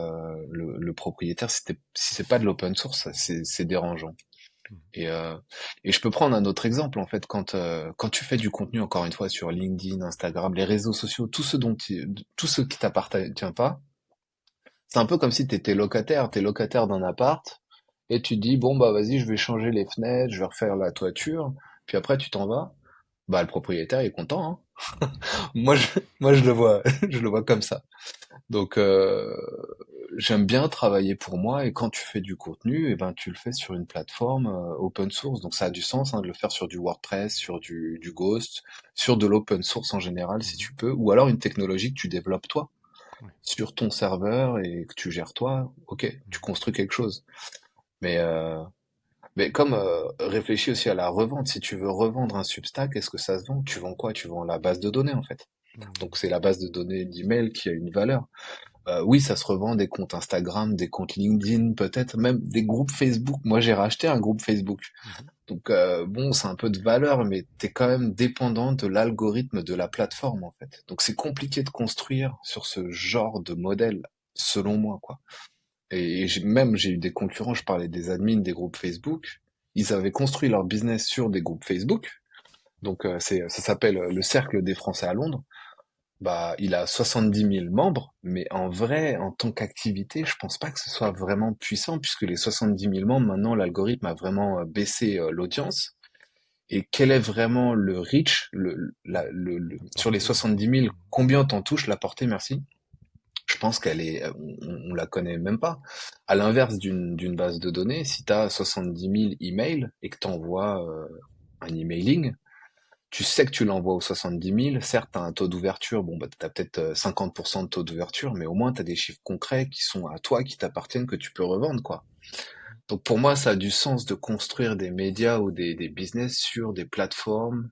le propriétaire. Si c'est pas de l'open source, c'est dérangeant. Mhm. Et, euh, et je peux prendre un autre exemple, en fait, quand tu fais du contenu, encore une fois, sur LinkedIn, Instagram, les réseaux sociaux, tout ce qui t'appartient pas, c'est un peu comme si t'es locataire d'un appart, et tu te dis, bon, bah, vas-y, je vais changer les fenêtres, je vais refaire la toiture, puis après, tu t'en vas. Bah, le propriétaire est content, hein. Moi, je, moi, je le vois, je le vois comme ça. Donc, j'aime bien travailler pour moi et quand tu fais du contenu, eh ben tu le fais sur une plateforme open source. Donc ça a du sens hein, de le faire sur du WordPress, sur du Ghost, sur de l'open source en général si Mhm. tu peux, ou alors une technologie que tu développes toi Ouais. sur ton serveur et que tu gères toi. Ok, tu Mhm. construis quelque chose. Mais comme réfléchis aussi à la revente. Si tu veux revendre un Substack, est-ce que ça se vend? Tu vends quoi? Tu vends la base de données en fait. Donc Mhm. c'est la base de données d'email qui a une valeur. Oui, ça se revend des comptes Instagram, des comptes LinkedIn, peut-être même des groupes Facebook. Moi, j'ai racheté un groupe Facebook. Mhm. Donc bon, c'est un peu de valeur, mais t'es quand même dépendant de l'algorithme de la plateforme en fait. Donc c'est compliqué de construire sur ce genre de modèle, selon moi, quoi. Et j'ai eu des concurrents, je parlais des admins des groupes Facebook. Ils avaient construit leur business sur des groupes Facebook. Donc ça s'appelle le Cercle des Français à Londres. bah, il a 70 000 membres, mais en vrai, en tant qu'activité, je pense pas que ce soit vraiment puissant, puisque les 70 000 membres, maintenant, l'algorithme a vraiment baissé l'audience. Et quel est vraiment le reach, La sur les portée. 70 000, combien t'en touches la portée, merci? Je pense qu'elle est, on la connaît même pas. À l'inverse d'une base de données, si tu as 70 000 emails et que tu envoies un emailing, tu sais que tu l'envoies aux 70 000. Certes, tu as un taux d'ouverture, bon, bah, tu as peut-être 50% de taux d'ouverture, mais au moins tu as des chiffres concrets qui sont à toi, qui t'appartiennent, que tu peux revendre, quoi. Donc pour moi, ça a du sens de construire des médias ou des business sur des plateformes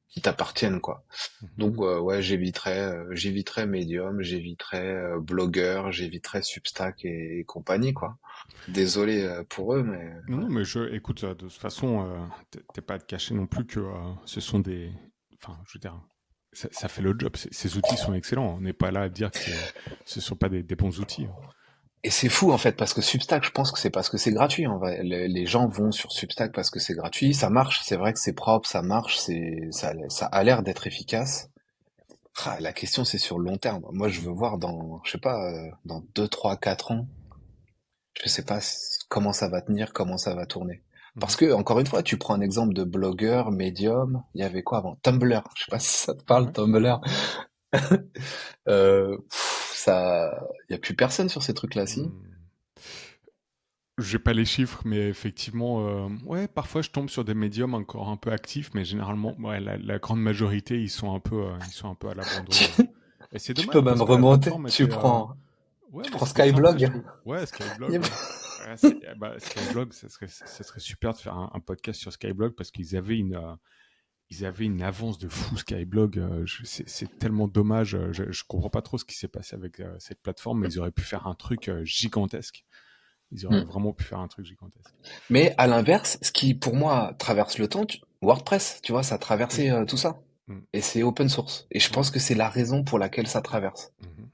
qui t'appartiennent, quoi. Mhm. Donc ouais, j'éviterais Medium, j'éviterais Blogger, j'éviterais Substack et compagnie, Mhm. quoi. Désolé pour eux, mais Non, ouais. non, mais écoute, de toute façon, t'es pas à te cacher non plus que ce sont des, enfin, je veux dire, ça fait le job. Ces outils sont excellents. On n'est pas là à dire que ce sont pas des bons outils. Et c'est fou en fait parce que Substack, je pense que c'est parce que c'est gratuit en vrai. Les gens vont sur Substack parce que c'est gratuit, ça marche, c'est vrai que c'est propre, ça marche, ça a l'air d'être efficace. Ah, la question c'est sur le long terme. Moi, je veux voir dans, je sais pas, dans 2, 3, 4 ans, je sais pas comment ça va tenir, comment ça va tourner. Parce Mhm. que, encore une fois, tu prends un exemple de blogueur, Medium, il y avait quoi avant? Tumblr. Je sais pas si ça te parle, Ouais. Tumblr. Il y a plus personne sur ces trucs-là, si? Hmm. J'ai pas les chiffres, mais effectivement, ouais, parfois je tombe sur des médiums encore un peu actifs, mais généralement, ouais, la grande majorité, ils sont un peu à l'abandon. Et c'est Tu peux dommage même parce que la remonter. plateforme était, ouais, Tu mais prends c'était sympa, je Skyblog. trouve. Ouais, Il y Skyblog, a- ouais. Ouais, bah, Skyblog, ça serait super de faire un podcast sur Skyblog parce qu'ils avaient ils avaient une avance de fou Skyblog. C'est tellement dommage. Je comprends pas trop ce qui s'est passé avec cette plateforme, mais ils auraient pu faire un truc gigantesque. Ils auraient Hmm. vraiment pu faire un truc gigantesque. Mais à l'inverse, ce qui pour moi traverse le temps, WordPress, tu vois, ça a Oui. traversé tout ça. Mm. Et c'est open source. Et je Ouais. pense que c'est la raison pour laquelle ça traverse. Mhm.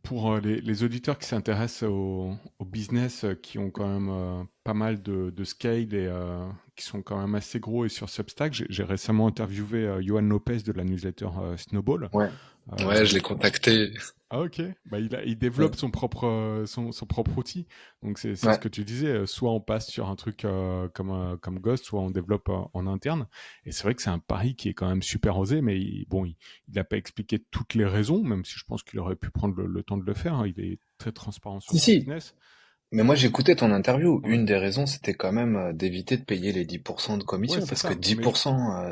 Pour les auditeurs qui s'intéressent au business, qui ont quand même pas mal de scale et qui sont quand même assez gros et sur Substack, j'ai récemment interviewé Johan Lopez de la newsletter Snowball. Ouais. Ouais, je J'avais l'ai contacté. Ah ok, bah, il Ouais. développe son propre outil. Donc c'est ce Ouais. que tu disais, soit on passe sur un truc comme Ghost, soit on développe en interne. Et c'est vrai que c'est un pari qui est quand même super osé, mais bon, il n'a pas expliqué toutes les raisons, même si je pense qu'il aurait pu prendre le temps de le faire, hein. Il est très transparent sur Si, son si. business. Mais moi, j'écoutais ton interview. Ouais, Une des raisons, c'était quand même d'éviter de payer les 10% de ouais, commission, c'est parce que ça. dix Mais pour cent,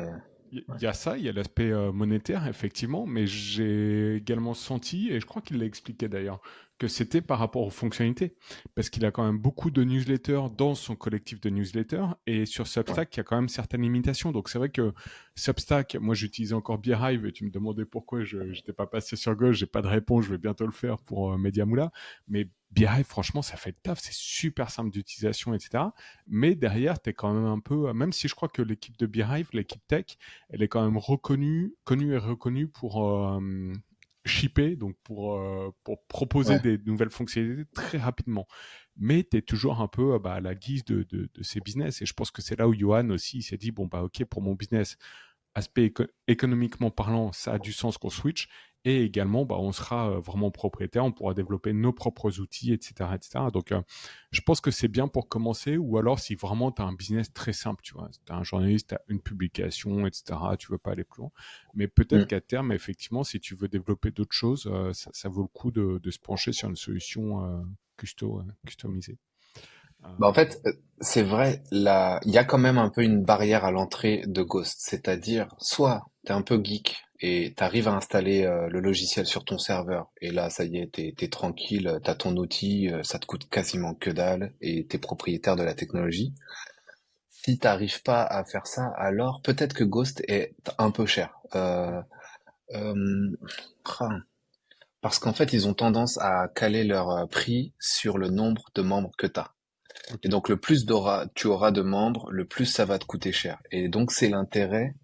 il y a ça, il y a l'aspect monétaire, effectivement, mais j'ai également senti, et je crois qu'il l'a expliqué d'ailleurs, que c'était par rapport aux fonctionnalités. Parce qu'il a quand même beaucoup de newsletters dans son collectif de newsletters, et sur ouais. Substack, il y a quand même certaines limitations. Donc c'est vrai que Substack, moi j'utilisais encore Beehive, et tu me demandais pourquoi je n'étais pas passé sur Gauche, j'ai pas de réponse, je vais bientôt le faire pour Mediamoula. Mais Beehive, franchement, ça fait le taf, c'est super simple d'utilisation, etc. Mais derrière, tu es quand même un peu, même si je crois que l'équipe de Beehive, l'équipe tech, elle est quand même connue et reconnue pour shipper, donc pour proposer Ouais. des nouvelles fonctionnalités très rapidement. Mais tu es toujours un peu bah, à la guise de ces business. Et je pense que c'est là où Johan aussi il s'est dit, bon, bah ok, pour mon business, aspect économiquement parlant, ça a du sens qu'on switch. Et également, bah, on sera vraiment propriétaire, on pourra développer nos propres outils, etc. etc. Donc, je pense que c'est bien pour commencer, ou alors si vraiment tu as un business très simple, tu vois, tu as un journaliste, tu as une publication, etc., tu veux pas aller plus loin. Mais peut-être Hmm. qu'à terme, effectivement, si tu veux développer d'autres choses, ça vaut le coup de se pencher sur une solution customisée. Euh, Bah en fait, c'est vrai, il y a quand même un peu une barrière à l'entrée de Ghost. C'est-à-dire, soit t'es un peu geek et t'arrives à installer le logiciel sur ton serveur, et là, ça y est, t'es tranquille, t'as ton outil, ça te coûte quasiment que dalle, et t'es propriétaire de la technologie. Si t'arrives pas à faire ça, alors peut-être que Ghost est un peu cher. Euh, ah, Parce qu'en fait, ils ont tendance à caler leur prix sur le nombre de membres que t'as. Et ok. donc, le plus tu auras de membres, le plus ça va te coûter cher. Et donc, c'est l'intérêt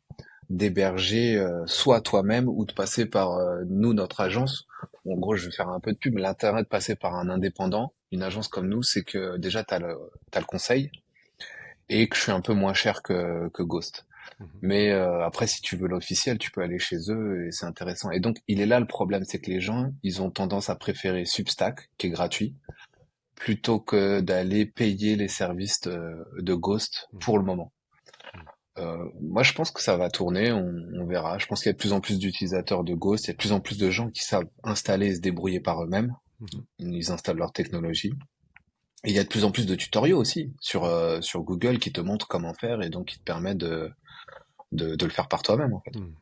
d'héberger soit toi-même ou de passer par nous, notre agence. En gros, je vais faire un peu de pub, mais l'intérêt de passer par un indépendant, une agence comme nous, c'est que déjà, t'as le conseil et que je suis un peu moins cher que Ghost. Mhm. Mais après, si tu veux l'officiel, tu peux aller chez eux et c'est intéressant. Et donc, il est là le problème, c'est que les gens, ils ont tendance à préférer Substack, qui est gratuit, plutôt que d'aller payer les services de Ghost pour Mhm. le moment. Mhm. Moi, je pense que ça va tourner, on verra. Je pense qu'il y a de plus en plus d'utilisateurs de Ghost, il y a de plus en plus de gens qui savent installer et se débrouiller par eux-mêmes. Mhm. Ils installent leur technologie. Et il y a de plus en plus de tutoriaux aussi sur Google qui te montrent comment faire et donc qui te permet de le faire par toi-même, en fait. Mhm.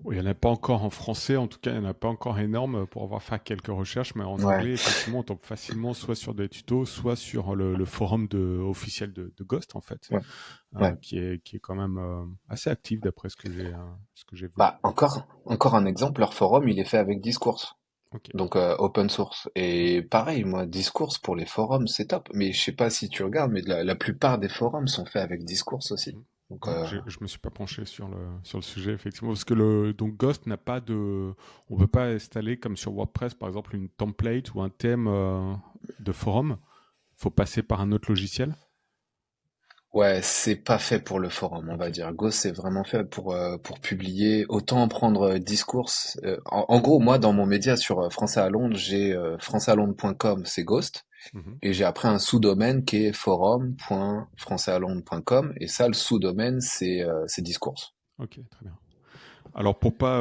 Oui, il n'y en a pas encore en français, en tout cas, il n'y en a pas encore énorme pour avoir fait quelques recherches, mais en Ouais, anglais, effectivement, on tombe facilement soit sur des tutos, soit sur le forum officiel de Ghost, en fait, ouais, ouais. qui est quand même assez actif d'après ce que j'ai vu. Bah, encore un exemple, leur forum, il est fait avec Discourse. Ok. Donc, open source. Et pareil, moi, Discourse pour les forums, c'est top. Mais je sais pas si tu regardes, mais la plupart des forums sont faits avec Discourse aussi. Mhm. Donc, Ouais, je me suis pas penché sur le sujet effectivement parce que donc Ghost n'a pas on peut pas installer comme sur WordPress par exemple une template ou un thème de forum. Faut passer par un autre logiciel. ouais, c'est pas fait pour le forum, on va Ok. dire. Ghost, c'est vraiment fait pour publier. Autant prendre Discourse. En gros, moi, dans mon média sur Français à Londres, j'ai françaisalondres.com, c'est Ghost. Mhm. Et j'ai après un sous-domaine qui est forum.françaisalondres.com. Et ça, le sous-domaine, c'est Discourse. Ok, très bien. Alors pour pas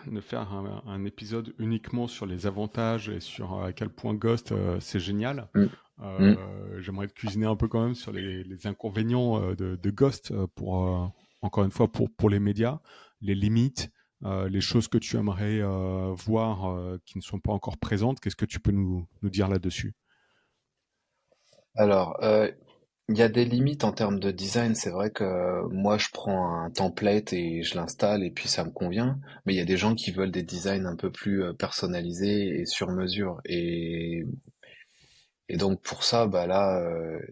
ne faire un épisode uniquement sur les avantages et sur à quel point Ghost c'est génial, Mm, mm. j'aimerais te cuisiner un peu quand même sur les inconvénients de Ghost pour encore une fois pour les médias, les limites, les choses que tu aimerais voir qui ne sont pas encore présentes. Qu'est-ce que tu peux nous dire là-dessus? Alors, il y a des limites en termes de design. C'est vrai que moi, je prends un template et je l'installe et puis ça me convient. Mais il y a des gens qui veulent des designs un peu plus personnalisés et sur mesure. Et donc pour ça, bah là,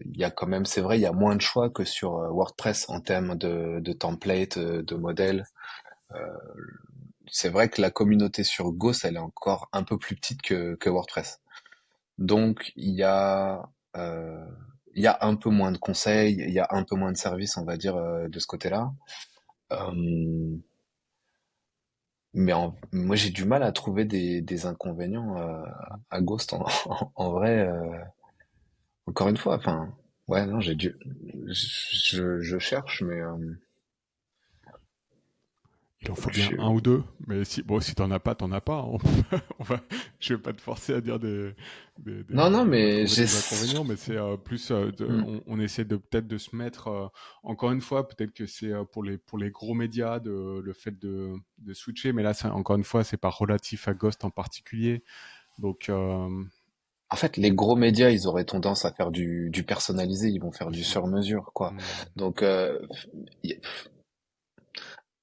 il y a quand même, c'est vrai, il y a moins de choix que sur WordPress en termes de template, de modèles. C'est vrai que la communauté sur Ghost, elle est encore un peu plus petite que WordPress. Donc euh, il y a un peu moins de conseils, il y a un peu moins de services, on va dire, de ce côté-là. Euh, mais moi j'ai du mal à trouver des inconvénients à Ghost en vrai. Encore une fois, enfin, ouais, non, je cherche, mais Il en faut bien un je- ou deux, mais si bon, si t'en as pas, t'en as pas. Je vais pas te forcer à dire non, non, à mais trouver des inconvénients, mais c'est plus, Hmm. on essaie de peut-être de se mettre. Encore une fois, peut-être que c'est pour les gros médias le fait de switcher, mais là, encore une fois, c'est pas relatif à Ghost en particulier. Donc, En fait, les gros médias, ils auraient tendance à faire du personnalisé, ils vont faire du aussi. sur-mesure, quoi. Hmm. Donc, y-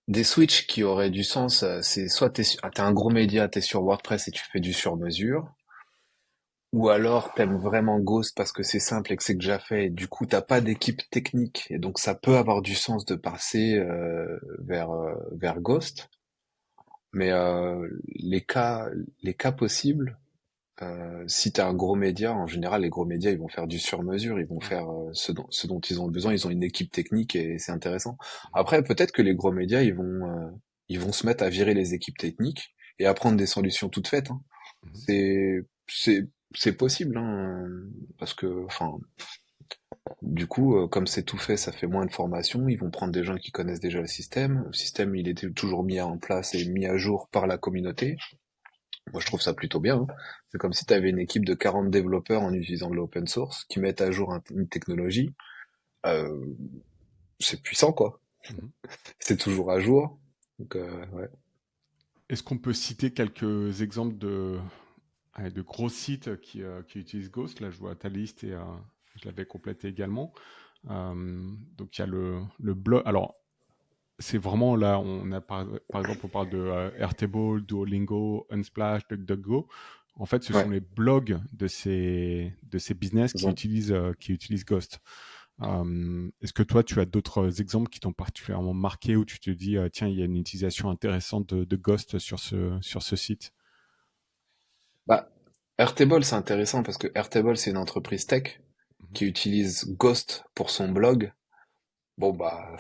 des switches qui auraient du sens, c'est soit t'es un gros média, t'es sur WordPress et tu fais du sur-mesure, ou alors t'aimes vraiment Ghost parce que c'est simple et que c'est déjà fait, et du coup t'as pas d'équipe technique, et donc ça peut avoir du sens de passer vers Ghost. Mais les cas possibles, si t'as un gros média, en général les gros médias ils vont faire du sur-mesure, ils vont Ouais. faire ce dont ils ont besoin, ils ont une équipe technique et c'est intéressant. Mhm. Après peut-être que les gros médias ils vont se mettre à virer les équipes techniques et à prendre des solutions toutes faites, hein. Mhm. C'est possible, hein, parce que enfin du coup comme c'est tout fait, ça fait moins de formation, ils vont prendre des gens qui connaissent déjà le système il était toujours mis en place et mis à jour par la communauté. Moi, je trouve ça plutôt bien, hein. C'est comme si tu avais une équipe de 40 développeurs en utilisant de l'open source qui mettent à jour une technologie. Euh, c'est puissant, quoi. Mhm. C'est toujours à jour. Donc, ouais. Est-ce qu'on peut citer quelques exemples de gros sites qui utilisent Ghost? Là, je vois ta liste et je l'avais complété également. Donc, il y a le blog. Alors, c'est vraiment là, on a par exemple, on parle de Airtable, Duolingo, Unsplash, DuckDuckGo. En fait, ce sont Ouais. les blogs de ces business Ils ont- qui utilisent Ghost. Est-ce que toi, tu as d'autres exemples qui t'ont particulièrement marqué où tu te dis, tiens, il y a une utilisation intéressante de Ghost sur ce site? Bah, Airtable, c'est intéressant parce que Airtable, c'est une entreprise tech Mhm. qui utilise Ghost pour son blog. bon bah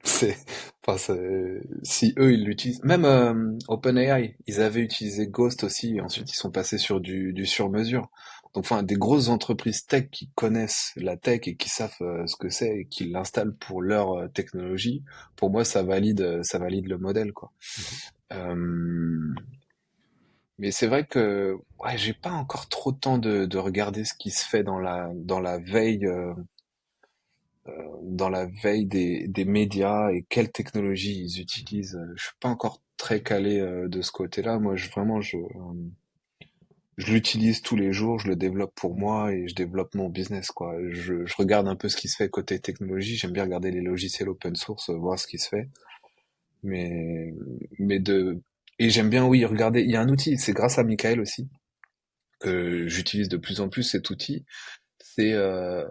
c'est enfin si eux ils l'utilisent, même OpenAI, ils avaient utilisé Ghost aussi et Ok. ensuite ils sont passés sur du sur-mesure. Donc enfin des grosses entreprises tech qui connaissent la tech et qui savent ce que c'est et qui l'installent pour leur technologie, pour moi ça valide le modèle quoi. Mhm. Euh, mais c'est vrai que ouais, j'ai pas encore trop de temps de regarder ce qui se fait dans la veille des médias et quelles technologies ils Mhm. utilisent. Je suis pas encore très calé de ce côté-là. Moi, je l'utilise tous les jours, je le développe pour D'accord. moi et je développe mon business, quoi. Je regarde un peu ce qui se fait côté technologie. J'aime bien regarder les logiciels open source, voir ce qui se fait. Mais, mais de, et j'aime bien, oui, regarder. Il y a un outil, c'est grâce à Michael aussi, que j'utilise de plus en plus cet outil.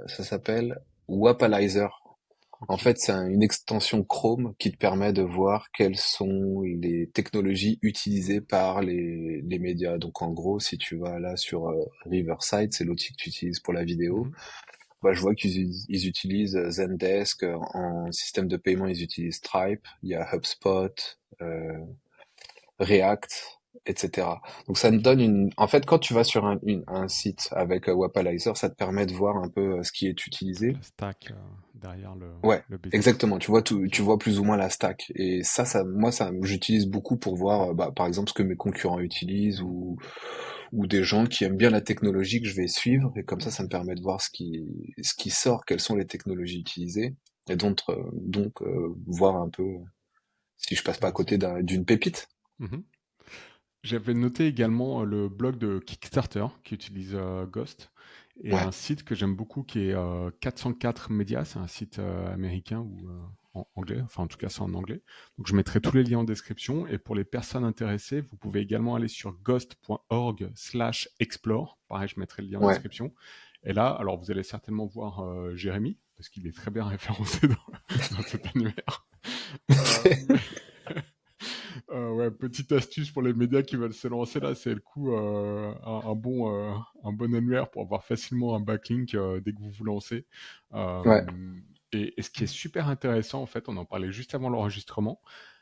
Ça s'appelle Wapalizer. En Ok. fait, c'est une extension Chrome qui te permet de voir quelles sont les technologies utilisées par les médias. Donc, en gros, si tu vas là sur Riverside, c'est l'outil que tu utilises pour la vidéo, Mhm. bah, je vois qu'ils utilisent Zendesk. En système de paiement, ils utilisent Stripe. Il y a HubSpot, euh, React, etc. Donc ça me Ok. donne en fait, quand tu vas sur un site avec Wapalizer, ça te permet de voir un peu ce qui est Toute utilisé. la stack derrière Ouais, le business. exactement. Tu vois tout, Ok. tu vois plus ou moins la stack. Et moi, j'utilise beaucoup pour voir, bah, par exemple, ce que mes concurrents utilisent Mhm. ou des gens qui aiment bien la technologie que je vais suivre. Et comme ça me permet de voir ce qui sort, quelles sont les technologies utilisées. Et voir un peu si je passe pas à Intéressant. côté d'une pépite. Mhm. J'avais noté également le blog de Kickstarter qui utilise Ghost et un Ouais, site que j'aime beaucoup qui est 404 Médias, c'est un site américain ou en anglais, enfin en tout cas c'est en anglais. Donc je mettrai tous les liens en description et pour les personnes intéressées, vous pouvez également aller sur ghost.org/explore. Pareil, je mettrai le lien en ouais. description. Et là, alors vous allez certainement voir Jérémy parce qu'il est très bien référencé dans cet annuaire. Mais ouais, petite astuce pour les médias qui veulent se lancer là, c'est le coup un bon annuaire pour avoir facilement un backlink dès que vous vous lancez. Ouais, Euh, et ce qui est super intéressant, en fait, on en parlait juste avant l'enregistrement,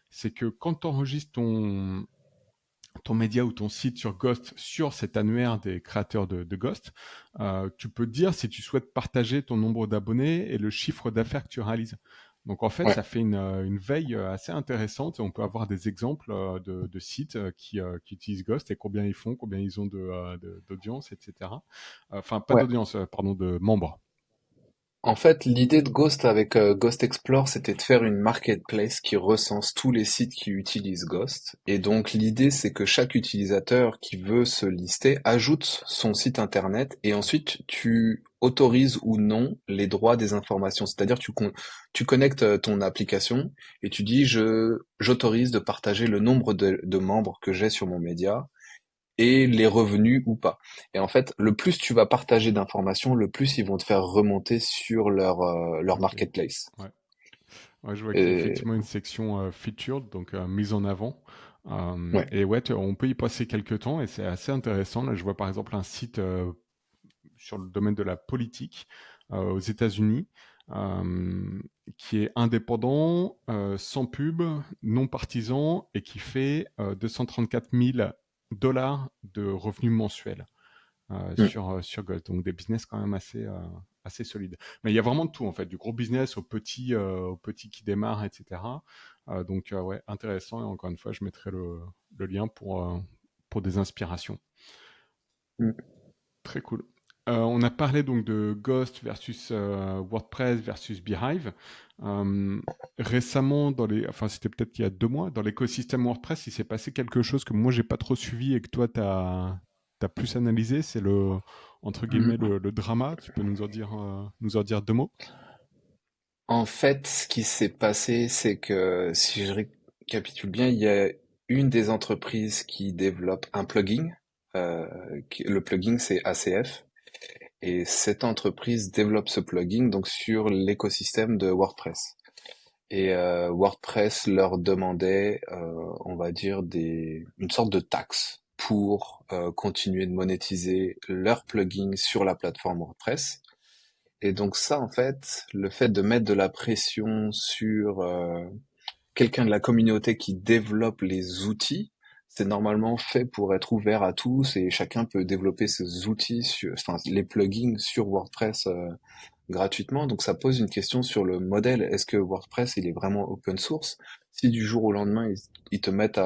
c'est que quand tu enregistres ton média ou ton site sur Ghost, sur cet annuaire des créateurs de Ghost, tu peux dire si tu souhaites partager ton nombre d'abonnés et le chiffre d'affaires que tu réalises. Donc en fait, ouais. ça fait une veille assez intéressante et on peut avoir des exemples de sites qui utilisent Ghost et combien ils font, combien ils ont d'audience, etc. Enfin, pas Ouais. d'audience, pardon, de membres. En fait, l'idée de Ghost avec Ghost Explore, c'était de faire une marketplace qui recense tous les sites qui utilisent Ghost. Et donc, l'idée, c'est que chaque utilisateur qui veut se lister ajoute son site internet et ensuite tu autorises ou non les droits des informations. C'est-à-dire, tu connectes ton application et tu dis, j'autorise de partager le nombre de membres que j'ai sur mon média et les revenus ou pas. Et en fait, le plus tu vas partager d'informations, le plus ils vont te faire remonter sur leur Ok. marketplace. Ouais. Ouais, je vois qu'il y a Et, effectivement une section featured, donc mise en avant. ouais, Et ouais, on peut y passer quelques temps et c'est assez intéressant. Là, je vois par exemple un site sur le domaine de la politique aux États-Unis euh, qui est indépendant, sans pub, non partisan et qui fait 234 000 dollars de revenus mensuels hmm, sur Gold. Donc des business quand même assez solides. Mais il y a vraiment de tout en fait, du gros business au petit qui démarre, etc. Donc ouais, intéressant. Et encore une fois, je mettrai le lien pour des inspirations. hmm. Très cool. On a parlé donc de Ghost versus WordPress versus Beehive. Euh, Récemment, enfin c'était peut-être il y a 2 mois, dans l'écosystème WordPress, il s'est passé quelque chose que moi j'ai pas trop suivi et que toi t'as plus analysé. C'est entre guillemets Hmm. le drama. Tu peux nous en dire 2 mots? En fait, ce qui s'est passé, c'est que si je récapitule bien, il y a une des entreprises qui développe un plugin. euh, le plugin, c'est ACF. Et cette entreprise développe ce plugin donc sur l'écosystème de WordPress. Et WordPress leur demandait, on va dire, une sorte de taxe pour continuer de monétiser leur plugin sur la plateforme WordPress. Et donc ça, en fait, le fait de mettre de la pression sur quelqu'un de la communauté qui développe les outils, c'est normalement fait pour être ouvert à tous et chacun peut développer ses outils enfin, les plugins sur WordPress gratuitement. Donc ça pose une question sur le modèle. Est-ce que WordPress, il est vraiment open source? Si du jour au lendemain, ils te mettent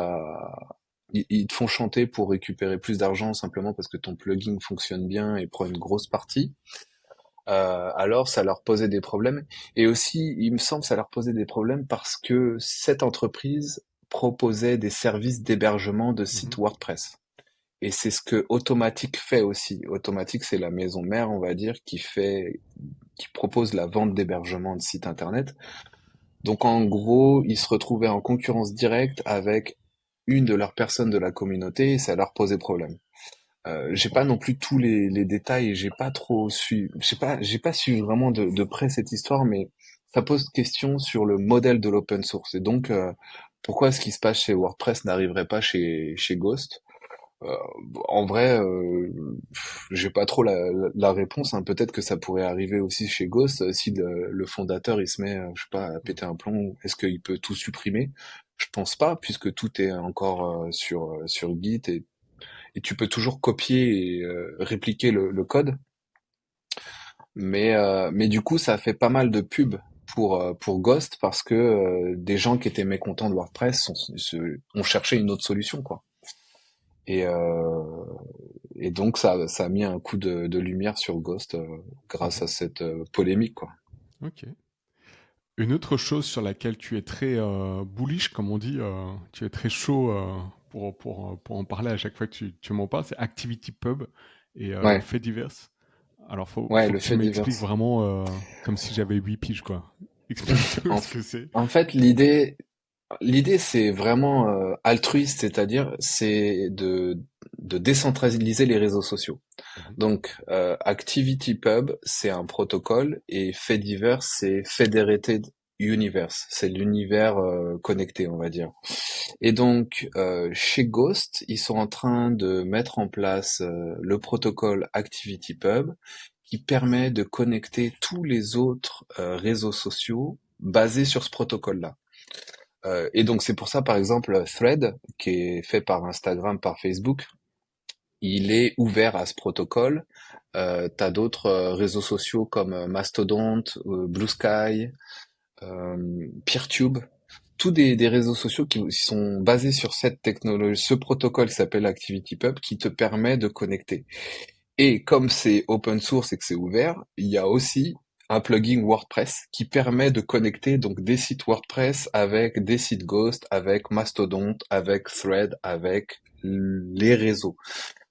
ils te font chanter pour récupérer plus d'argent simplement parce que ton plugin fonctionne bien et prend une grosse partie, alors ça leur posait des problèmes. Et aussi, il me semble, que ça leur posait des problèmes parce que cette entreprise proposait des services d'hébergement de sites Mhm. WordPress. Et c'est ce que Automatic fait aussi. Automatic, c'est la maison mère, on va dire, qui propose la vente d'hébergement de sites internet. Donc en gros, ils se retrouvaient en concurrence directe avec une de leurs personnes de la communauté et ça leur posait problème. J'ai pas non plus tous les détails et j'ai pas trop su, j'ai pas suivi vraiment de près cette histoire, mais ça pose question sur le modèle de l'open source. Et donc, pourquoi ce qui se passe chez WordPress n'arriverait pas chez Ghost? Euh, En vrai, j'ai pas trop la réponse, hein. Peut-être que ça pourrait arriver aussi chez Ghost si le fondateur il se met, je sais pas, à péter un plomb. Est-ce qu'il peut tout supprimer? Je pense pas, puisque tout est encore sur Git et tu peux toujours copier et répliquer le code. Mais du coup, ça a fait pas mal de pubs pour Ghost parce que des gens qui étaient mécontents de WordPress ont cherché une autre solution, quoi. Et, euh, et donc ça a mis un coup de lumière sur Ghost grâce Mhm. à cette polémique, quoi. Ok. Une autre chose sur laquelle tu es très bullish, comme on dit, tu es très chaud pour en parler à chaque fois que tu m'en parles, c'est ActivityPub et Ouais, faits divers. Alors, ouais, faut le que tu fait divers. m'expliques vraiment comme si j'avais 8 piges, quoi. Explique-nous En, ce que c'est. en fait, l'idée, c'est vraiment altruiste, c'est-à-dire c'est de décentraliser les réseaux sociaux. Mhm. Donc, ActivityPub, c'est un protocole et Fediverse, c'est Federated Universe. C'est l'univers connecté, on va dire. Et donc, chez Ghost, ils sont en train de mettre en place le protocole ActivityPub qui permet de connecter tous les autres réseaux sociaux basés sur ce protocole-là. Et donc, c'est pour ça, par exemple, Thread, qui est fait par Instagram, par Facebook, il est ouvert à ce protocole. T'as d'autres réseaux sociaux comme Mastodon, Blue Sky, PeerTube, tous des réseaux sociaux qui sont basés sur cette technologie, ce protocole qui s'appelle ActivityPub, qui te permet de connecter. Et comme c'est open source et que c'est ouvert, il y a aussi un plugin WordPress qui permet de connecter donc des sites WordPress avec des sites Ghost, avec Mastodon, avec Thread, avec les réseaux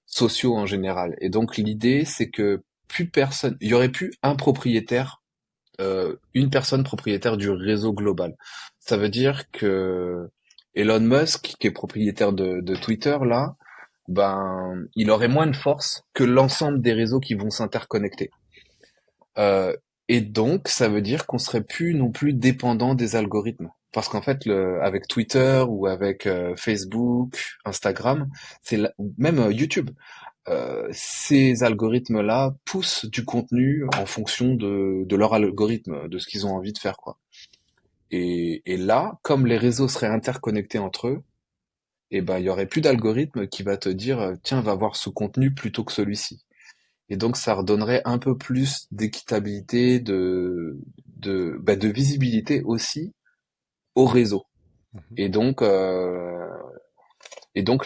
sociaux en général. Et donc l'idée, c'est que plus personne, il y aurait plus un propriétaire, une personne propriétaire du réseau global. Ça veut dire que Elon Musk, qui est propriétaire de Twitter là, ben il aurait moins de force que l'ensemble des réseaux qui vont s'interconnecter. Euh, et donc ça veut dire qu'on serait plus non plus dépendant des algorithmes. Parce qu'en fait, avec Twitter ou avec Facebook, Instagram, même YouTube, ces algorithmes-là poussent du contenu en fonction de leur algorithme, de ce qu'ils ont envie de faire, quoi. Et là, comme les réseaux seraient interconnectés entre eux, et ben, il y aurait plus d'algorithme qui va te dire, tiens, va voir ce contenu plutôt que celui-ci. Et donc, ça redonnerait un peu plus d'équitabilité, de visibilité aussi au réseau. Mhm. Et donc,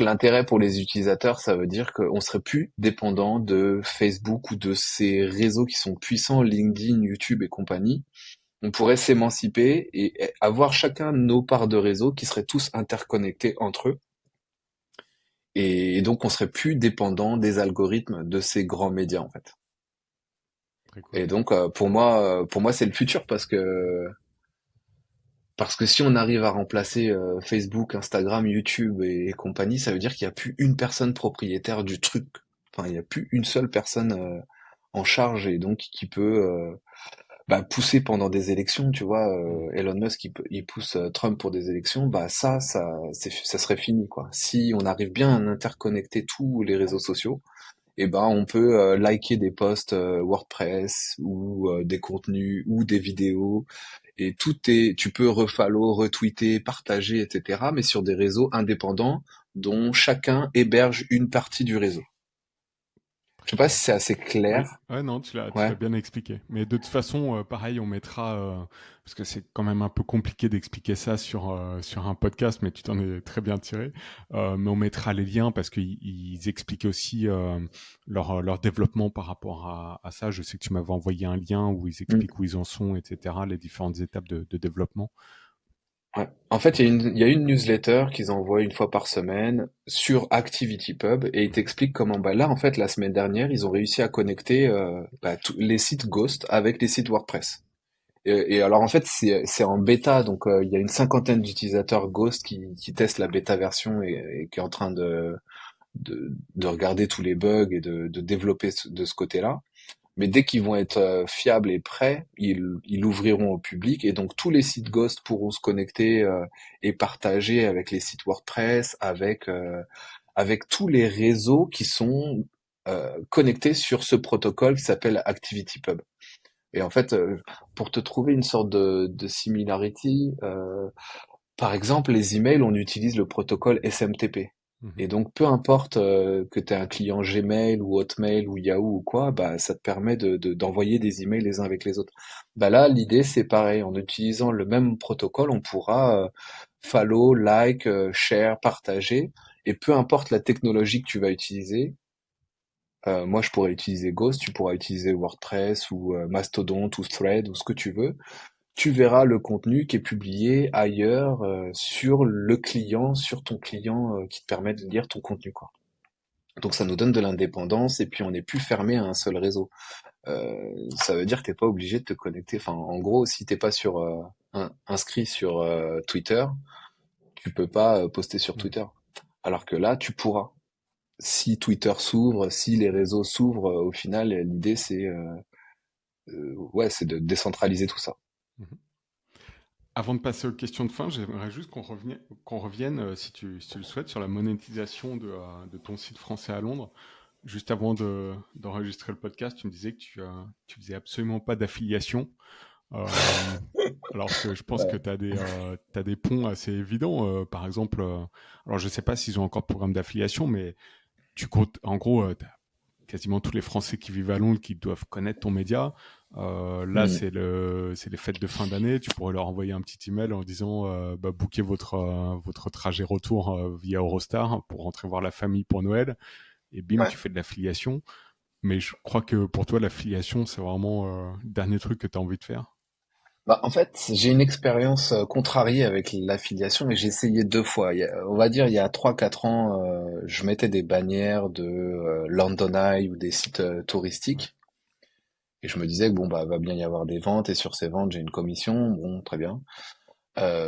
l'intérêt pour les utilisateurs, ça veut dire qu'on serait plus dépendant de Facebook ou de ces réseaux qui sont puissants, LinkedIn, YouTube et compagnie. On pourrait s'émanciper et avoir chacun nos parts de réseau qui seraient tous interconnectés entre eux. Et donc, on serait plus dépendant des algorithmes de ces grands médias, en fait. Très cool. Et donc, pour moi, c'est le futur parce que si on arrive à remplacer Facebook, Instagram, YouTube et compagnie, ça veut dire qu'il n'y a plus une personne propriétaire du truc. Enfin, il n'y a plus une seule personne en charge et donc qui peut pousser pendant des élections. Tu vois, Mhm. Elon Musk, il pousse Trump pour des élections. Bah ça serait fini quoi. Si on arrive bien à interconnecter tous les réseaux sociaux, et ben on peut liker des posts WordPress ou des contenus ou des vidéos et tu peux refollow, retweeter, partager, etc. mais sur des réseaux indépendants dont chacun héberge une partie du réseau. Je sais Très pas clair. si c'est assez Oui, clair. ouais, non, tu l'as Ouais. bien expliqué. Mais de toute façon, pareil, on mettra, parce que c'est quand même un peu compliqué d'expliquer ça sur un podcast, mais tu t'en es très bien tiré. Mais on mettra les liens parce qu'ils expliquaient aussi leur développement par rapport à ça. Je sais que tu m'avais envoyé un lien où ils Mm. expliquent où ils en sont, etc., les différentes étapes de développement. Ouais. En fait, il y a une newsletter qu'ils envoient une fois par semaine sur ActivityPub et ils Mhm. t'expliquent comment, bah là, en fait, la semaine dernière, ils ont réussi à connecter tous les sites Ghost avec les sites WordPress. Et alors, en fait, c'est en bêta, donc il y a une cinquantaine d'utilisateurs Ghost qui testent la bêta version et qui est en train de regarder tous les bugs et de développer de ce côté-là. Mais dès qu'ils vont être fiables et prêts, ils l'ouvriront au public et donc tous les sites Ghost pourront se connecter et partager avec les sites WordPress, avec tous les réseaux qui sont connectés sur ce protocole qui s'appelle ActivityPub. Et en fait, pour te trouver une sorte de similarity, par exemple, les emails, on utilise le protocole SMTP. Mhm. Et donc, peu importe que tu aies un client Gmail ou Hotmail ou Yahoo ou quoi, bah, ça te permet d'envoyer des emails les uns avec les autres. Bah là, l'idée, c'est pareil. En utilisant le même protocole, on pourra follow, like, share, partager. Et peu importe la technologie que tu vas utiliser, moi, je pourrais utiliser Ghost, tu pourras utiliser WordPress ou Mastodon ou Thread ou ce que tu veux, tu verras le contenu qui est publié ailleurs sur le client, sur ton client qui te permet de lire ton contenu, quoi. Donc ça nous donne de l'indépendance et puis on n'est plus fermé à un seul réseau. Ça veut dire que t'es pas obligé de te connecter. Enfin, en gros, si t'es pas inscrit sur Twitter, tu peux pas poster sur Mhm. Twitter. Alors que là, tu pourras. Si Twitter s'ouvre, si les réseaux s'ouvrent, au final, l'idée c'est ouais, c'est de décentraliser tout ça. Mhm. Avant de passer aux questions de fin, j'aimerais juste qu'on revienne, si tu le souhaites, sur la monétisation de ton site français à Londres. Juste avant d'enregistrer le podcast, tu me disais que tu faisais absolument pas d'affiliation. Euh, alors que je pense que Ouais. t'as des ponts assez évidents. Par exemple, alors je sais pas s'ils ont encore de programme d'affiliation, mais tu comptes, en gros, t'as quasiment tous les Français qui vivent à Londres qui doivent connaître ton média. Là, Hmm. c'est les fêtes de fin d'année. Tu pourrais leur envoyer un petit email en disant bah, bookez votre trajet retour via Eurostar pour rentrer voir la famille pour Noël. Et bim, Ouais. tu fais de l'affiliation. Mais je crois que pour toi, l'affiliation, c'est vraiment le dernier truc que tu as envie de faire. Bah, en fait, j'ai une expérience contrariée avec l'affiliation et j'ai essayé deux fois. On va dire il y a trois quatre ans, je mettais des bannières de London Eye ou des sites Ouais. touristiques et je me disais que bon bah va bien y avoir des ventes et sur ces ventes j'ai une commission, bon très bien.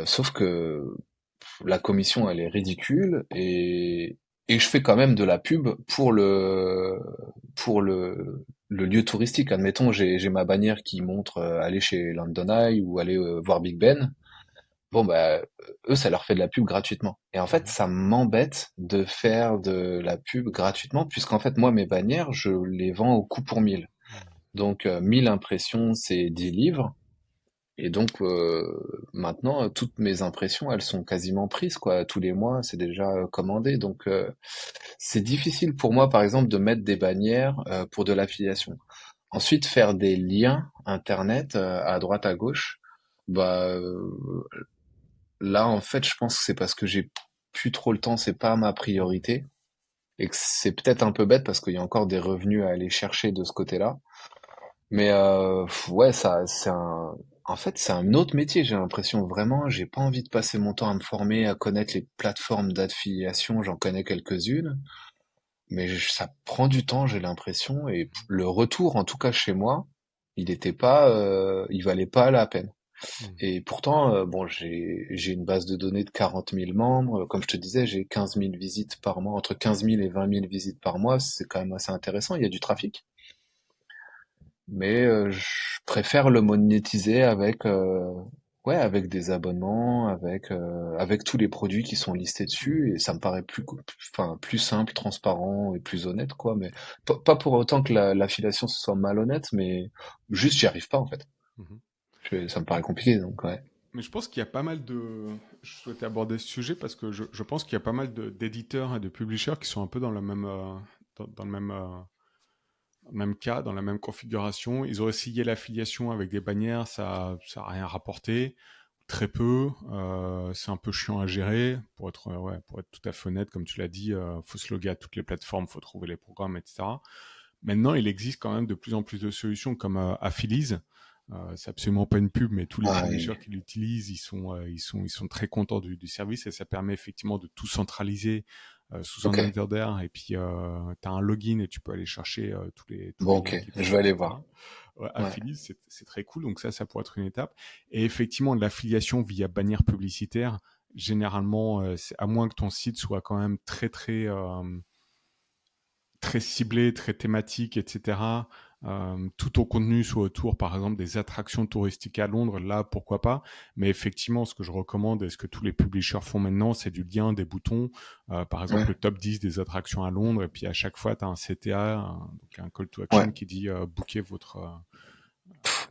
Sauf que la commission elle est ridicule et je fais quand même de la pub pour le lieu touristique. Admettons, j'ai ma bannière qui montre aller chez London Eye ou aller voir Big Ben. Bon bah eux ça leur fait de la pub gratuitement. Et en fait Mhm. ça m'embête de faire de la pub gratuitement puisqu'en fait moi mes bannières je les vends au coup pour 1000. Donc 1000 impressions c'est 10 livres. Et donc maintenant toutes mes impressions elles sont quasiment prises quoi. Tous les mois c'est déjà commandé. Donc c'est difficile pour moi par exemple de mettre des bannières pour de l'affiliation. Ensuite faire des liens internet à droite à gauche. Bah là, en fait, je pense que c'est parce que j'ai plus trop le temps, c'est pas ma Mhm. priorité, et que c'est peut-être un peu bête parce qu'il y a encore des revenus à aller chercher de ce côté-là. Mais ouais, en fait, c'est un autre métier. J'ai l'impression vraiment, j'ai pas envie de passer mon temps à me former, à connaître les plateformes d'affiliation. J'en connais quelques-unes, mais ça prend du temps, j'ai l'impression, et le retour, en tout cas chez moi, il valait pas la peine. Mhm. Et pourtant, bon, j'ai une base de données de 40 000 membres. Comme je te disais, j'ai 15 000 visites par mois, entre 15 000 et 20 000 visites par mois. C'est quand même assez intéressant. Il y a du trafic. Mais je préfère le monétiser avec, ouais, avec des abonnements, avec tous les produits qui sont listés Mhm. dessus, et ça me paraît enfin, plus simple, transparent et plus honnête, quoi. Mais pas pour autant que l'affiliation ce soit malhonnête, mais juste j'y arrive pas en fait. Mhm. Ça me paraît compliqué, donc ouais. Mais je pense qu'il y a pas mal de. Je souhaitais aborder ce sujet parce que je pense qu'il y a pas mal d'éditeurs et de publishers qui sont un peu dans le même, dans le même cas, dans la même configuration. Ils ont essayé l'affiliation avec des bannières, ça a rien rapporté, très peu. C'est un peu chiant à gérer. Pour être tout à fait honnête, comme tu l'as dit, faut se loguer à toutes les plateformes, faut trouver les programmes, etc. Maintenant, il existe quand même de plus en plus de solutions comme Affilies. C'est absolument pas une pub, mais tous les Ah, publishers qui l'utilisent, ils sont très contents du service et ça permet effectivement de tout centraliser sous ok. un Underdare et puis tu as un login et tu peux aller chercher tous Bon, les ok. liens qu'il te Je faut, vais aller etc. voir. Ouais, Ouais, Affilies, c'est très cool, donc ça pourrait être une étape. Et effectivement, l'affiliation via bannière publicitaire, généralement, à moins que ton site soit quand même très ciblé, très thématique, etc. Tout ton contenu soit autour, par exemple, des attractions touristiques à Londres, là, pourquoi pas. Mais effectivement, ce que je recommande et ce que tous les publishers font maintenant, c'est du lien, des boutons. Par exemple, ouais, le top 10 des attractions à Londres. Et puis, à chaque fois, tu as un CTA, donc un call to ouais. action qui dit booker votre...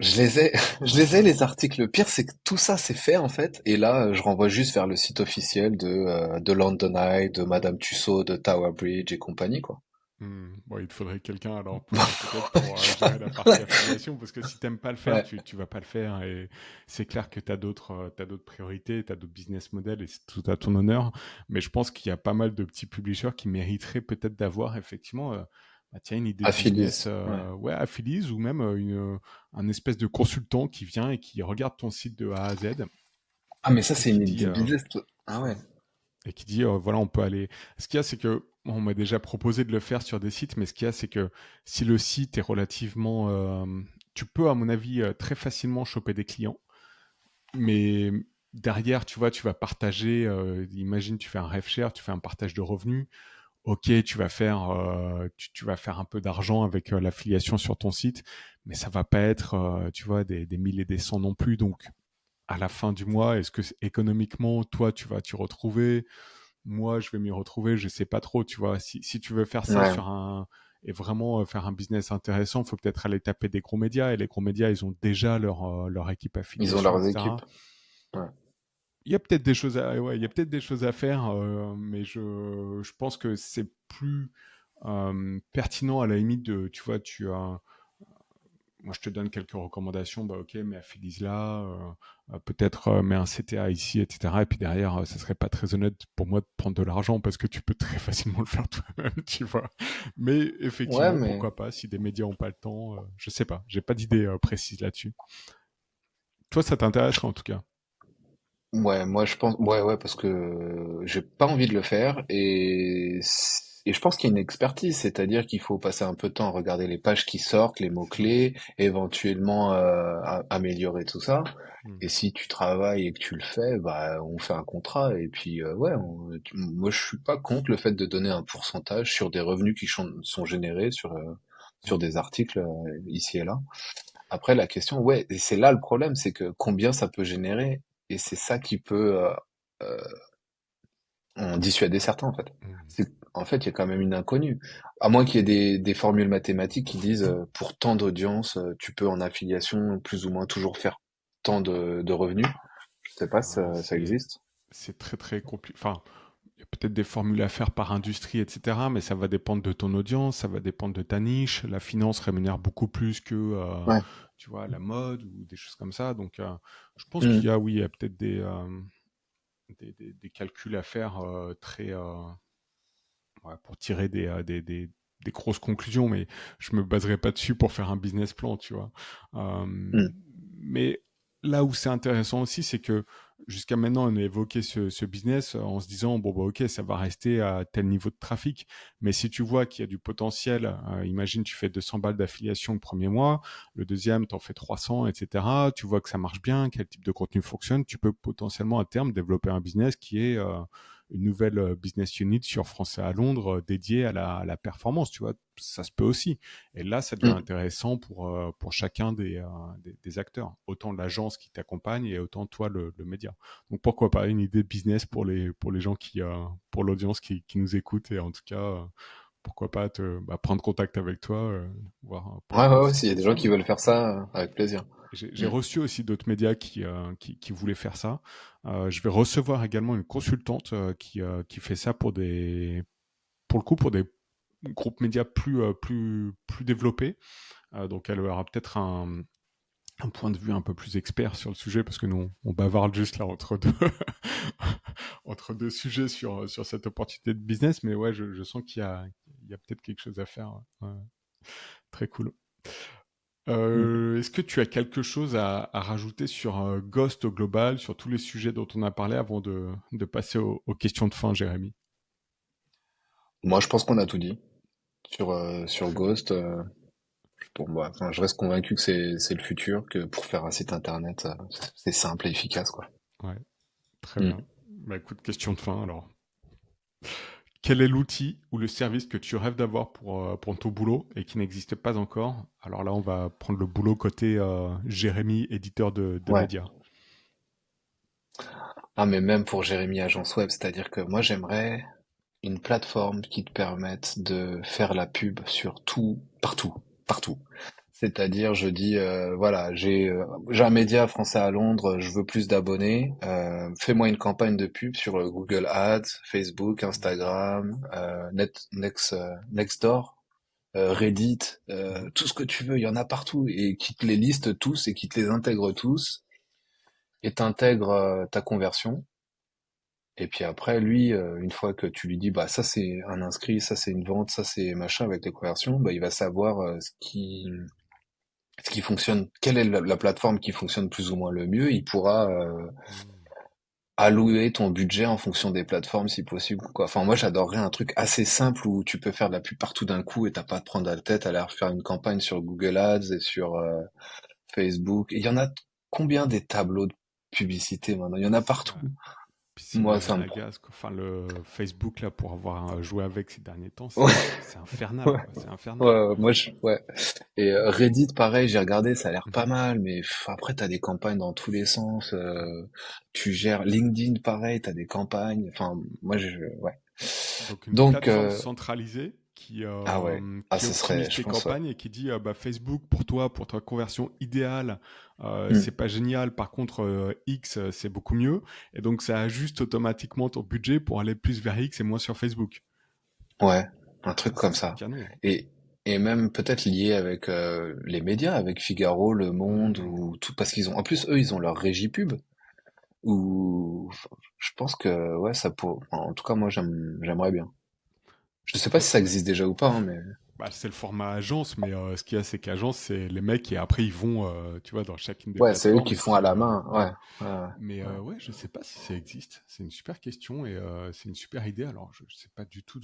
Je les ai, je les ai les articles. Le pire, c'est que tout ça c'est fait en fait, et là, je renvoie juste vers le site officiel de London Eye, de Madame Tussaud, de Tower Bridge et compagnie, quoi. Bon, il te faudrait quelqu'un alors peut-être pour gérer la partie affiliation parce que si t'aimes pas le faire, Ouais, tu vas pas le faire et c'est clair que t'as d'autres priorités, t'as d'autres business models et c'est tout à ton honneur. Mais je pense qu'il y a pas mal de petits publishers qui mériteraient peut-être d'avoir effectivement bah, tiens, une idée de business, Affilies. Ouais. ouais, Affilies ou même un espèce de consultant qui vient et qui regarde ton site de A à Z Ah, mais ça, et c'est qui une dit idée de business. Ah ouais. et qui dit voilà, on peut aller. Ce qu'il y a, c'est que on m'a déjà proposé de le faire sur des sites, mais ce qu'il y a, c'est que si le site est relativement, tu peux à mon avis très facilement choper des clients, mais derrière, tu vois, tu vas partager. Imagine, tu fais un rev share, tu fais un partage de revenus. Ok, tu vas faire un peu d'argent avec l'affiliation sur ton site, mais ça va pas être, tu vois, des mille et des cents non plus. Donc, à la fin du mois, est-ce que économiquement, toi, tu vas t'y retrouver? Moi, je vais m'y retrouver, je sais pas trop, tu vois. Si tu veux faire ça Ouais. sur et vraiment faire un business intéressant, faut peut-être aller taper des gros médias. Et les gros médias, ils ont déjà leur équipe Ils ont affiliation, leurs etc. équipes. Ouais. Il y a peut-être des choses ouais, il y a peut-être des choses à faire, mais je pense que c'est plus pertinent à la limite de, tu vois, moi je te donne quelques recommandations, bah ok, mais affilise là, peut-être mets un CTA ici, etc. Et puis derrière, ça serait pas très honnête pour moi de prendre de l'argent parce que tu peux très facilement le faire toi-même, tu vois. Mais Ouais, effectivement, mais pourquoi pas, si des médias ont pas le temps, je sais pas, j'ai pas d'idée précise là-dessus. Toi, ça t'intéresserait en tout cas. ouais, moi je pense, ouais, ouais, parce que j'ai pas envie de le faire, et je pense qu'il y a une expertise, c'est-à-dire qu'il faut passer un peu de temps à regarder les pages qui sortent, les Mm, mots-clés, éventuellement améliorer tout ça. mm. Et si tu travailles et que tu le fais, bah on fait un contrat, et puis ouais, moi je suis pas contre le fait de donner un pourcentage sur des revenus qui sont générés sur des articles ici et là. Après, la question, ouais, et c'est là le problème, c'est que combien ça peut générer, et c'est ça qui peut euh, en dissuader certains, en fait. Mm. En fait, il y a quand même une inconnue. À moins qu'il y ait des formules mathématiques qui disent, pour tant d'audience, tu peux en affiliation plus ou moins toujours faire tant de revenus. Je sais pas si Ouais, ça existe. c'est très très compliqué. Enfin, il y a peut-être des formules à faire par industrie, etc. Mais ça va dépendre de ton audience, ça va dépendre de ta niche. La finance rémunère beaucoup plus que, Ouais. tu vois, la mode ou des choses comme ça. Donc, je pense qu'il y Mm. a, oui, il y a peut-être des calculs à faire très, ouais, pour tirer des grosses conclusions, mais je me baserai pas dessus pour faire un business plan, tu vois. Euh, Mm. mais là où c'est intéressant aussi, c'est que jusqu'à maintenant, on a évoqué ce business en se disant, bon, bah, ok, ça va rester à tel niveau de trafic, mais si tu vois qu'il y a du potentiel, imagine, tu fais 200 balles d'affiliation le premier mois, le deuxième, t'en fais 300, etc. Tu vois que ça marche bien, quel type de contenu fonctionne, tu peux potentiellement à terme développer un business une nouvelle business unit sur Français à Londres dédiée à la performance, tu vois. Ça se peut aussi. Et là, ça devient Mm. intéressant pour chacun des acteurs. Autant l'agence qui t'accompagne et autant toi, le média. Donc pourquoi pas une idée de business pour les gens pour l'audience qui nous écoute et en tout cas, pourquoi pas prendre contact avec toi, voir Ouais, pourquoi ouais, on ouais, se s'il y a des gens positionne. qui veulent faire ça, avec plaisir. J'ai Mm. reçu aussi d'autres médias qui voulaient faire ça. Je vais recevoir également une consultante qui fait ça pour le coup, pour des groupes médias plus développés. Donc, elle aura peut-être un point de vue un peu plus expert sur le sujet parce que nous, on bavarde juste là entre deux, entre deux sujets sur cette opportunité de business. Mais ouais, je sens il y a peut-être quelque chose à faire. Ouais. Très cool. Mm. Est-ce que tu as quelque chose à rajouter sur Ghost au global, sur tous les sujets dont on a parlé avant de passer aux questions de fin, Jérémy? Moi, je pense qu'on a tout dit sur Très bien. Ghost. Pour moi, enfin, je reste convaincu que c'est le futur, que pour faire un site internet, c'est simple et efficace, quoi. Ouais, très Mm. bien. Bah écoute, question de fin alors. Quel est l'outil ou le service que tu rêves d'avoir pour ton boulot et qui n'existe pas encore? Alors là, on va prendre le boulot côté Jérémy, éditeur de Ouais. médias. Ah, mais même pour Jérémy Agence Web, c'est-à-dire que moi, j'aimerais une plateforme qui te permette de faire la pub sur tout, partout, partout. C'est-à-dire, je dis, voilà, j'ai un média français à Londres, je veux plus d'abonnés, fais-moi une campagne de pub sur Google Ads, Facebook, Instagram, Nextdoor, Reddit, Mhm. tout ce que tu veux, il y en a partout, et qui te les liste tous et qui te les intègre tous, et t'intègre ta conversion. Et puis après, lui, une fois que tu lui dis, bah ça c'est un inscrit, ça c'est une vente, ça c'est machin avec les conversions, bah il va savoir ce qui fonctionne, quelle est la plateforme qui fonctionne plus ou moins le mieux. Il pourra Mhm. allouer ton budget en fonction des plateformes si possible, quoi. Enfin moi j'adorerais un truc assez simple où tu peux faire de la pub partout d'un coup et t'as pas à te prendre la tête à aller faire une campagne sur Google Ads et sur Facebook. Et il y en a combien des tableaux de publicité maintenant? Il y en a Ouais. partout. Puis c'est une Moi usine ça me à prend. gaz, quoi. Enfin, le Facebook, là, pour avoir joué avec ces derniers temps, c'est infernal, Ouais, quoi. C'est infernal. ouais, ouais. Et Reddit, pareil, j'ai regardé, ça a l'air pas Mhm. mal, mais après, t'as des campagnes dans tous les sens. Tu gères LinkedIn, pareil, t'as des campagnes. Enfin, ouais. Donc une Donc, plateforme centralisée ah ouais, ah, qui ce serait, optimise je tes pense, campagnes et qui dit bah, Facebook pour toi, pour ta conversion idéale, c'est hmm, pas génial. Par contre, X, c'est beaucoup mieux. Et donc ça ajuste automatiquement ton budget pour aller plus vers X et moins sur Facebook. ouais, un truc Ah, ça comme serait ça. canon. Et et même peut-être lié avec les médias, avec Figaro, Le Monde Hmm. ou tout, parce qu'ils ont, en plus, eux, ils ont leur régie pub. Ou je pense que ouais, ça pour, en tout cas, moi, j'aimerais bien. Je sais pas si ça Ouais. existe déjà ou pas, hein, mais. Bah, c'est le format agence, mais ce qu'il y a, c'est qu'agence, c'est les mecs et après ils vont, tu vois, dans chacune des Ouais, c'est eux plateformes qui et font à puis, la main. ouais. Ouais, ouais, Mais ouais. ouais, je sais pas si ça existe. C'est une super question et c'est une super idée. Alors, je sais pas du tout,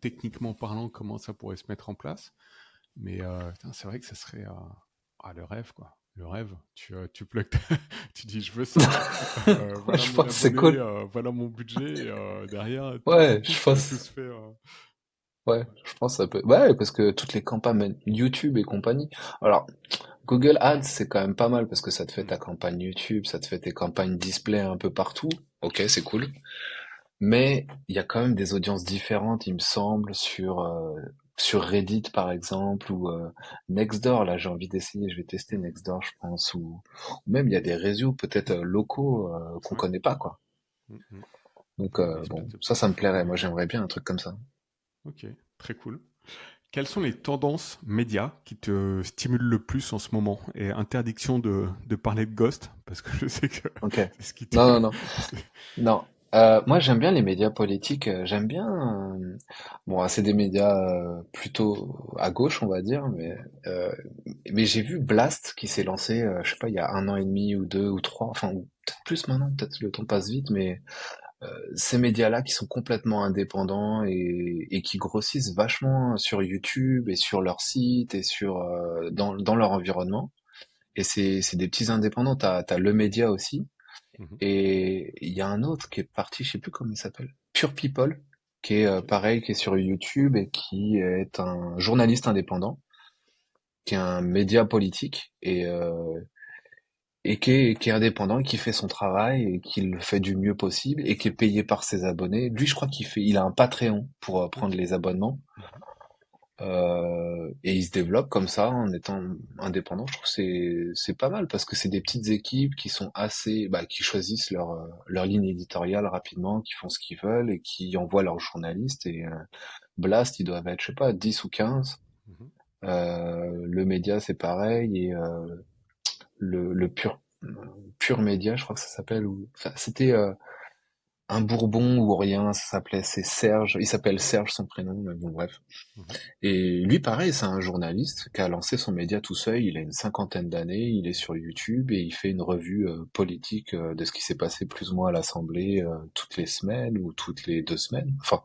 techniquement parlant, comment ça pourrait se mettre en place. Mais putain, c'est vrai que ça serait le rêve, quoi. Le rêve. Tu plugues, tu dis, je veux ça. Ouais, Voilà je mon pense que c'est abonné, cool. voilà mon budget. Et, derrière, tout Ouais, tout je tout pense. se fait. Ouais, je pense que ça peut. Ouais, parce que toutes les campagnes YouTube et compagnie. Alors, Google Ads, c'est quand même pas mal parce que ça te fait Hmm. ta campagne YouTube, ça te fait tes campagnes display un peu partout. Ok, c'est cool. Mais il y a quand même des audiences différentes, il me semble, sur Reddit par exemple ou Nextdoor. Là, j'ai envie d'essayer. Je vais tester Hmm. Nextdoor, je pense, ou même il y a des réseaux peut-être locaux qu'on Ouais. connaît pas, quoi. Hmm, hmm. Donc Ouais, des espèces bon, de ça me plairait. plateforme. Moi, j'aimerais bien un truc comme ça. Ok, très cool. Quelles sont les tendances médias qui te stimulent le plus en ce moment? Et interdiction de parler de Ghost, parce que je sais que Ok. c'est ce qui te... Non, non, non, c'est- non. Moi, j'aime bien les médias politiques. J'aime bien. Bon, c'est des médias plutôt à gauche, on va dire, euh, mais j'ai vu Blast qui s'est lancé, je sais pas, il y a un an et demi ou deux ou trois, enfin ou peut-être plus maintenant. Peut-être le temps passe vite, mais ces médias-là qui sont complètement indépendants et qui grossissent vachement sur YouTube et sur leur site et dans leur environnement. Et c'est des petits indépendants. T'as le média aussi. Mhm. Et il y a un autre qui est parti, je sais plus comment il s'appelle. Pure People, qui est Ok. pareil, qui est sur YouTube et qui est un journaliste indépendant, qui est un média politique et qui est indépendant, et qui fait son travail et qui le fait du mieux possible et qui est payé par ses abonnés. Lui, je crois il a un Patreon pour prendre Ok. les abonnements. Mhm. Et il se développe comme ça en étant indépendant. Je trouve que c'est pas mal parce que c'est des petites équipes qui sont assez, bah, qui choisissent leur ligne éditoriale rapidement, qui font ce qu'ils veulent et qui envoient leurs journalistes. Et Blast, ils doivent être, je sais pas, 10 ou 15. Mhm. Le média, c'est pareil. Et le pur média, je crois que ça s'appelle. Enfin, c'était un Bourbon ou rien, ça s'appelait. C'est Serge. Il s'appelle Serge, son prénom. Mais bon, bref. Mhm. Et lui, pareil, c'est un journaliste qui a lancé son média tout seul. Il a une cinquantaine d'années, il est sur YouTube et il fait une revue politique de ce qui s'est passé plus ou moins à l'Assemblée toutes les semaines ou toutes les 2 semaines. Enfin,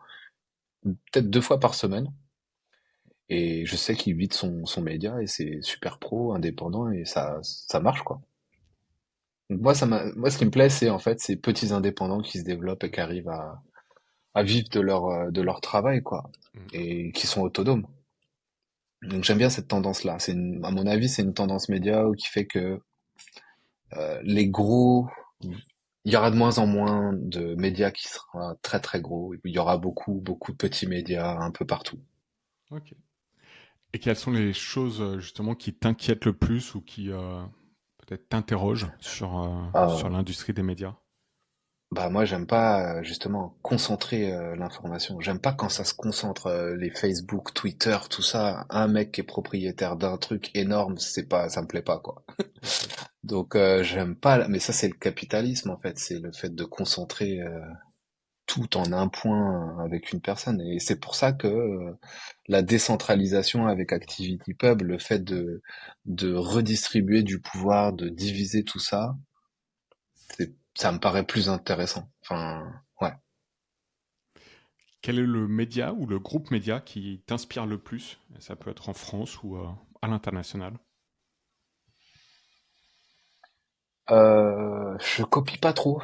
peut-être 2 fois par semaine. Et je sais qu'il vit de son média et c'est super pro, indépendant et ça marche quoi. Donc moi, ce qui me plaît, c'est en fait ces petits indépendants qui se développent et qui arrivent à vivre de leur travail quoi, Mhm. et qui sont autonomes. Donc j'aime bien cette tendance-là. À mon avis, c'est une tendance média qui fait que les gros, il y aura de moins en moins de médias qui sera très très gros. Il y aura beaucoup de petits médias un peu partout. Ok. Et quelles sont les choses justement qui t'inquiètent le plus ou qui peut-être t'interrogent sur Euh, l'industrie des médias? Bah moi j'aime pas justement concentrer l'information. J'aime pas quand ça se concentre les Facebook, Twitter, tout ça. Un mec qui est propriétaire d'un truc énorme, c'est pas, ça me plaît pas quoi. Ok. Donc j'aime pas. Mais ça c'est le capitalisme en fait. C'est le fait de concentrer tout en un point avec une personne. Et c'est pour ça que la décentralisation avec ActivityPub, le fait de redistribuer du pouvoir, de diviser tout ça, ça me paraît plus intéressant. Enfin, ouais. Quel est le média ou le groupe média qui t'inspire le plus? Ça peut être en France ou à l'international. Je copie pas trop.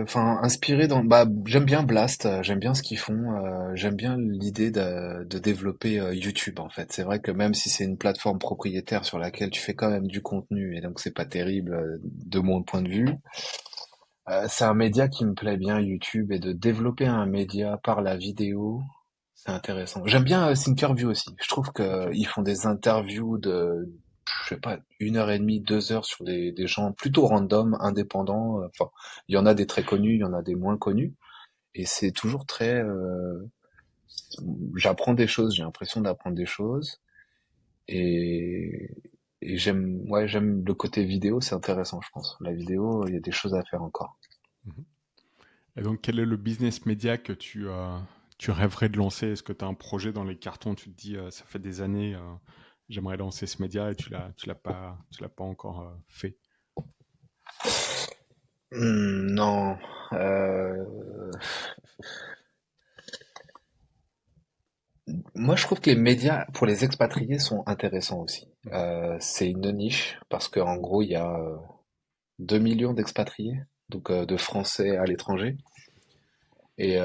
Enfin, inspiré bah, j'aime bien Blast, j'aime bien ce qu'ils font, j'aime bien l'idée de développer YouTube en fait. C'est vrai que même si c'est une plateforme propriétaire sur laquelle tu fais quand même du contenu et donc c'est pas terrible de mon point de vue, c'est un média qui me plaît bien YouTube et de développer un média par la vidéo, c'est intéressant. J'aime bien Thinkerview aussi. Je trouve que Ok. ils font des interviews de, je sais pas, 1 heure et demie, 2 heures sur des gens plutôt random, indépendants. Enfin, il y en a des très connus, il y en a des moins connus, et c'est toujours très. J'apprends des choses, j'ai l'impression d'apprendre des choses, et j'aime le côté vidéo, c'est intéressant, je pense. La vidéo, il y a des choses à faire encore. Mhm. Et donc, quel est le business média que tu rêverais de lancer? Est-ce que tu as un projet dans les cartons? Tu te dis, ça fait des années, j'aimerais lancer ce média et tu l'as pas encore fait. Non. euh, Moi, je trouve que les médias pour les expatriés sont intéressants aussi. Mhm. C'est une niche parce qu'en gros, il y a 2 millions d'expatriés, donc de Français à l'étranger. Et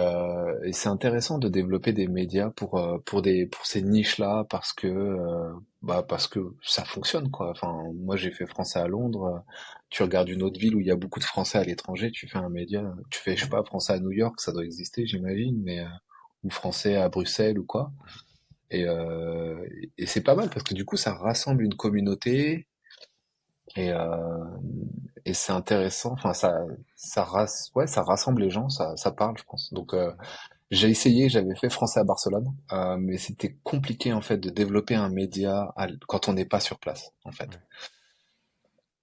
c'est intéressant de développer des médias pour ces niches-là parce que ça fonctionne quoi. Enfin, moi j'ai fait Français à Londres. Tu regardes une autre ville où il y a beaucoup de Français à l'étranger, tu fais un média, tu fais je sais pas Français à New York, ça doit exister j'imagine, mais ou Français à Bruxelles ou quoi. Et, euh, et c'est pas mal parce que du coup, ça rassemble une communauté et, euh, et c'est intéressant. Enfin, ouais, ça rassemble les gens, ça parle, je pense. Donc, j'ai essayé, j'avais fait Français à Barcelone, mais c'était compliqué en fait de développer un média quand on n'est pas sur place, en fait.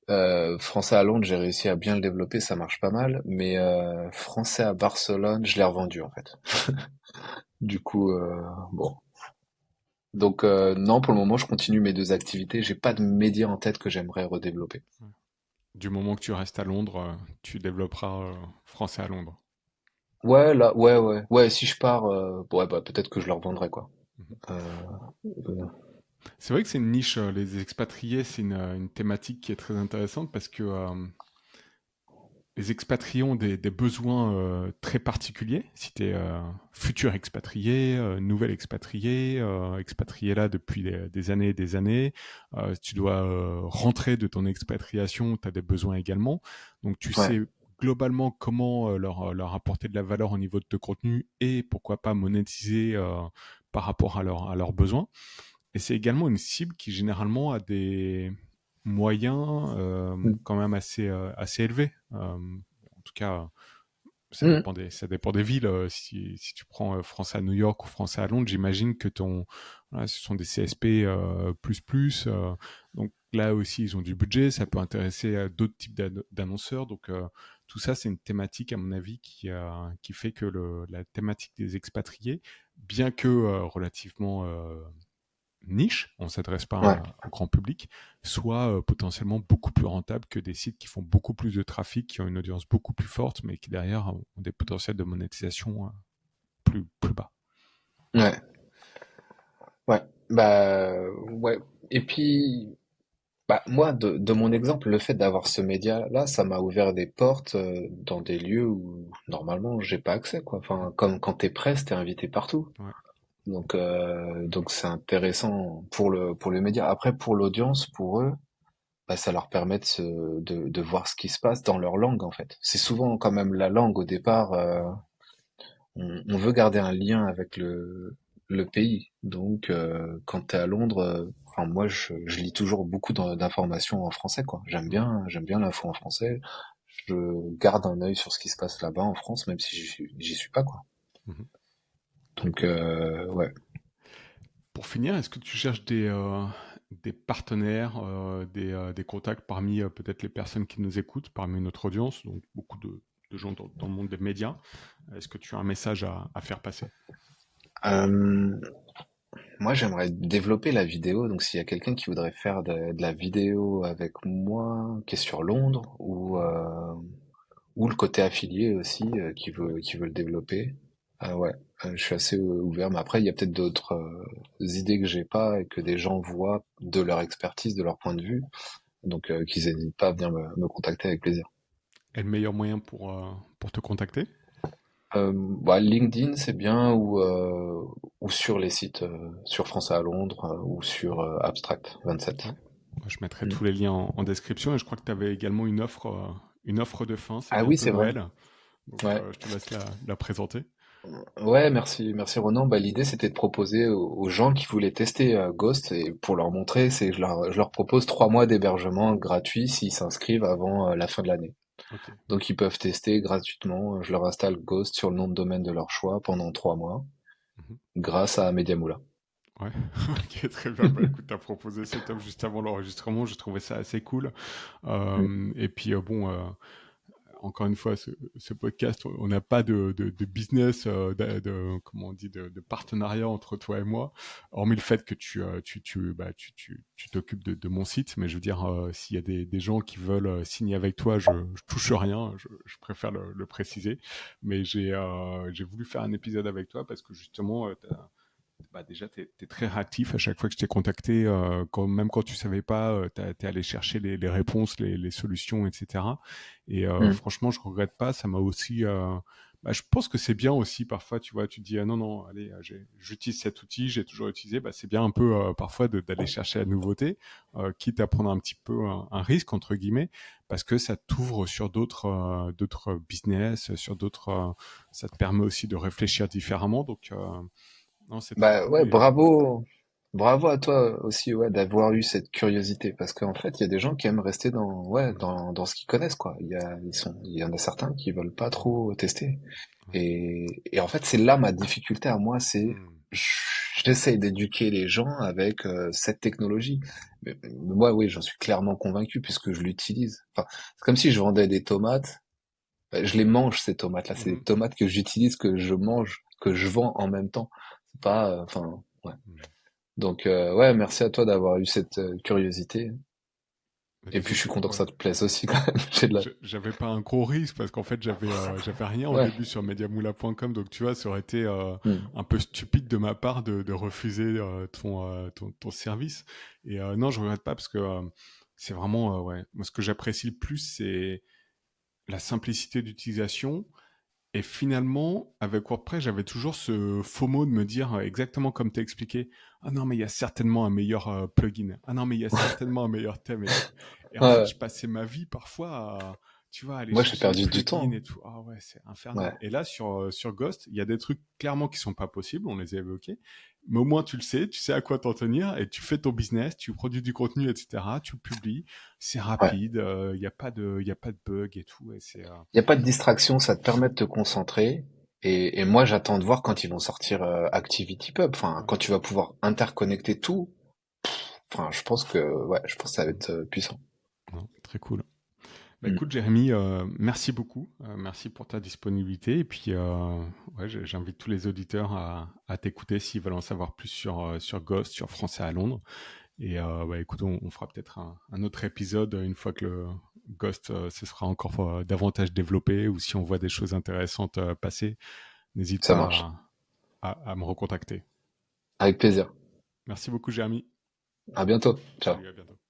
Ouais. Français à Londres, j'ai réussi à bien le développer, ça marche pas mal, mais Français à Barcelone, je l'ai revendu en fait. Du coup, bon. Donc non, pour le moment, je continue mes 2 activités. J'ai pas de média en tête que j'aimerais redévelopper. Ouais. Du moment que tu restes à Londres, tu développeras français à Londres. Ouais, là, ouais. Si je pars, ouais, bah peut-être que je le revendrai quoi. Mhm. Euh, euh, C'est vrai que c'est une niche, les expatriés, c'est une thématique qui est très intéressante parce que les expatriés ont des besoins très particuliers. Si tu es futur expatrié, nouvel expatrié, expatrié là depuis des années et des années, si tu dois rentrer de ton expatriation, tu as des besoins également. Donc tu Ouais, sais globalement comment leur apporter de la valeur au niveau de ton contenu et pourquoi pas monétiser par rapport à leurs besoins. Et c'est également une cible qui généralement a des moyens mm, quand même assez élevés. En tout cas, mm, ça dépend des villes. Si tu prends français à New York ou français à Londres, j'imagine que voilà, ce sont des CSP donc là aussi, ils ont du budget. Ça peut intéresser d'autres types d'annonceurs. Donc tout ça, c'est une thématique, à mon avis, qui fait que la thématique des expatriés, bien que relativement niche, on ne s'adresse pas ouais, au grand public, soit potentiellement beaucoup plus rentable que des sites qui font beaucoup plus de trafic, qui ont une audience beaucoup plus forte, mais qui derrière ont des potentiels de monétisation plus bas. ouais, ouais. Bah, ouais. Et puis, bah, moi, de mon exemple, le fait d'avoir ce média-là, ça m'a ouvert des portes dans des lieux où normalement j'ai pas accès, quoi. Enfin, comme quand t'es presse, t'es invité partout. Ouais. Donc c'est intéressant pour le média. Après, pour l'audience, pour eux, bah, ça leur permet de voir ce qui se passe dans leur langue, en fait. C'est souvent quand même la langue au départ. On veut garder un lien avec le pays. Donc, quand t'es à Londres, enfin moi, je lis toujours beaucoup d'informations en français, quoi. Mhm. J'aime bien l'info en français. Je garde un œil sur ce qui se passe là-bas en France, même si j'y suis pas, quoi. Mhm. Très Donc, cool. ouais. Pour finir, est-ce que tu cherches des partenaires, des contacts parmi peut-être les personnes qui nous écoutent, parmi notre audience, donc beaucoup de gens dans le monde des médias? Est-ce que tu as un message à faire passer? Euh, Moi, j'aimerais développer la vidéo. Donc, s'il y a quelqu'un qui voudrait faire de la vidéo avec moi, qui est sur Londres, ou le côté affilié aussi, Ouais. qui veut le développer, ouais, je suis assez ouvert. Mais après, il y a peut-être d'autres idées que j'ai pas et que des gens voient de leur expertise, de leur point de vue. Donc, qu'ils n'hésitent pas à venir me contacter avec plaisir. Et le meilleur moyen pour te contacter? Bah, LinkedIn, c'est bien, ou sur les sites, sur Français à Londres, ou sur Abstract 27. Ouais. Je mettrai Mm. tous les liens en description et je crois que tu avais également une offre de fin. C'est Ah oui, bientôt c'est vrai. Noël, donc Ouais. je te laisse la présenter. Ouais, merci Ronan. Bah, l'idée, c'était de proposer aux gens qui voulaient tester Ghost et pour leur montrer, je leur propose 3 mois d'hébergement gratuit s'ils s'inscrivent avant la fin de l'année. Ok. Donc, ils peuvent tester gratuitement. Je leur installe Ghost sur le nom de domaine de leur choix pendant 3 mois Mhm. grâce à Mediamoula. Ouais, ok, très bien. Bah écoute, t'as proposé cette offre juste avant l'enregistrement, j'ai trouvé ça assez cool. Mm. Et puis encore une fois, ce podcast, on n'a pas de business, comment on dit, de partenariat entre toi et moi, hormis le fait que tu t'occupes de mon site. Mais je veux dire, s'il y a des gens qui veulent signer avec toi, je touche rien. Je préfère le préciser. Mais j'ai voulu faire un épisode avec toi parce que justement, déjà, tu es très réactif à chaque fois que je t'ai contacté, même quand tu savais pas, tu es allé chercher les réponses, les solutions, etc. Et Mm. franchement, je regrette pas. Ça m'a aussi. Je pense que c'est bien aussi parfois, tu vois, tu te dis ah, non, non, allez, j'utilise cet outil, j'ai toujours utilisé. C'est bien un peu parfois d'aller chercher la nouveauté, quitte à prendre un petit peu un risque entre guillemets, parce que ça t'ouvre sur d'autres business, sur d'autres. Ça te permet aussi de réfléchir différemment. Donc non, c'est très Bah cool ouais, et bravo à toi aussi, ouais, d'avoir eu cette curiosité, parce qu'en fait, il y a des gens qui aiment rester dans ce qu'ils connaissent, quoi. Il y en a certains qui veulent pas trop tester. Et en fait, c'est là ma difficulté à moi, hmm, j'essaye d'éduquer les gens avec cette technologie. Mais moi, oui, j'en suis clairement convaincu puisque je l'utilise. Enfin, c'est comme si je vendais des tomates. Je les mange ces tomates-là. C'est des mhm, tomates que j'utilise, que je mange, que je vends en même temps. C'est pas, enfin, ouais. hmm. Donc, ouais, merci à toi d'avoir eu cette curiosité. Mais Et puis, disons je suis que content que ouais, ça te plaise aussi quand même. J'ai de la, j'avais pas un gros risque parce qu'en fait j'avais rien au ouais. début sur mediamoula.com, donc tu vois ça aurait été Hmm. un peu stupide de ma part de refuser ton service. Et non, je regrette pas parce que c'est vraiment ouais, moi ce que j'apprécie le plus, c'est la simplicité d'utilisation. Et finalement, avec WordPress, j'avais toujours ce FOMO de me dire exactement comme tu as expliqué, ah non, mais il y a certainement un meilleur plugin. Ah non, mais il y a certainement un meilleur thème et tout. Et en fait, Ouais. je passais ma vie parfois à, tu vois, aller Moi, j'ai chercher les perdu du plugins temps, et tout. Ah ouais, c'est hein. infernal. Ouais. Et là, sur Ghost, il y a des trucs clairement qui sont pas possibles, on les a évoqués. Mais au moins, tu sais à quoi t'en tenir et tu fais ton business, tu produis du contenu, etc. Tu le publies, c'est Ouais. rapide, il y a pas de bug et tout. Et c'est, Il y a pas de distraction, ça te permet de te concentrer. Et moi, j'attends de voir quand ils vont sortir ActivityPub. Enfin, ouais, quand tu vas pouvoir interconnecter tout. Enfin, je pense que, ouais, je pense que ça va mm, être puissant. non, très cool. Bah Mm. écoute Jérémy, merci beaucoup, merci pour ta disponibilité et puis ouais, j'invite tous les auditeurs à t'écouter s'ils veulent en savoir plus sur Ghost, sur Français à Londres. Et bah écoute, on fera peut-être un autre épisode une fois que le Ghost se sera encore davantage développé ou si on voit des choses intéressantes passer, n'hésite Ça marche. pas à me recontacter. Avec plaisir. Merci beaucoup Jérémy. À bientôt. Ciao. Salut, à bientôt.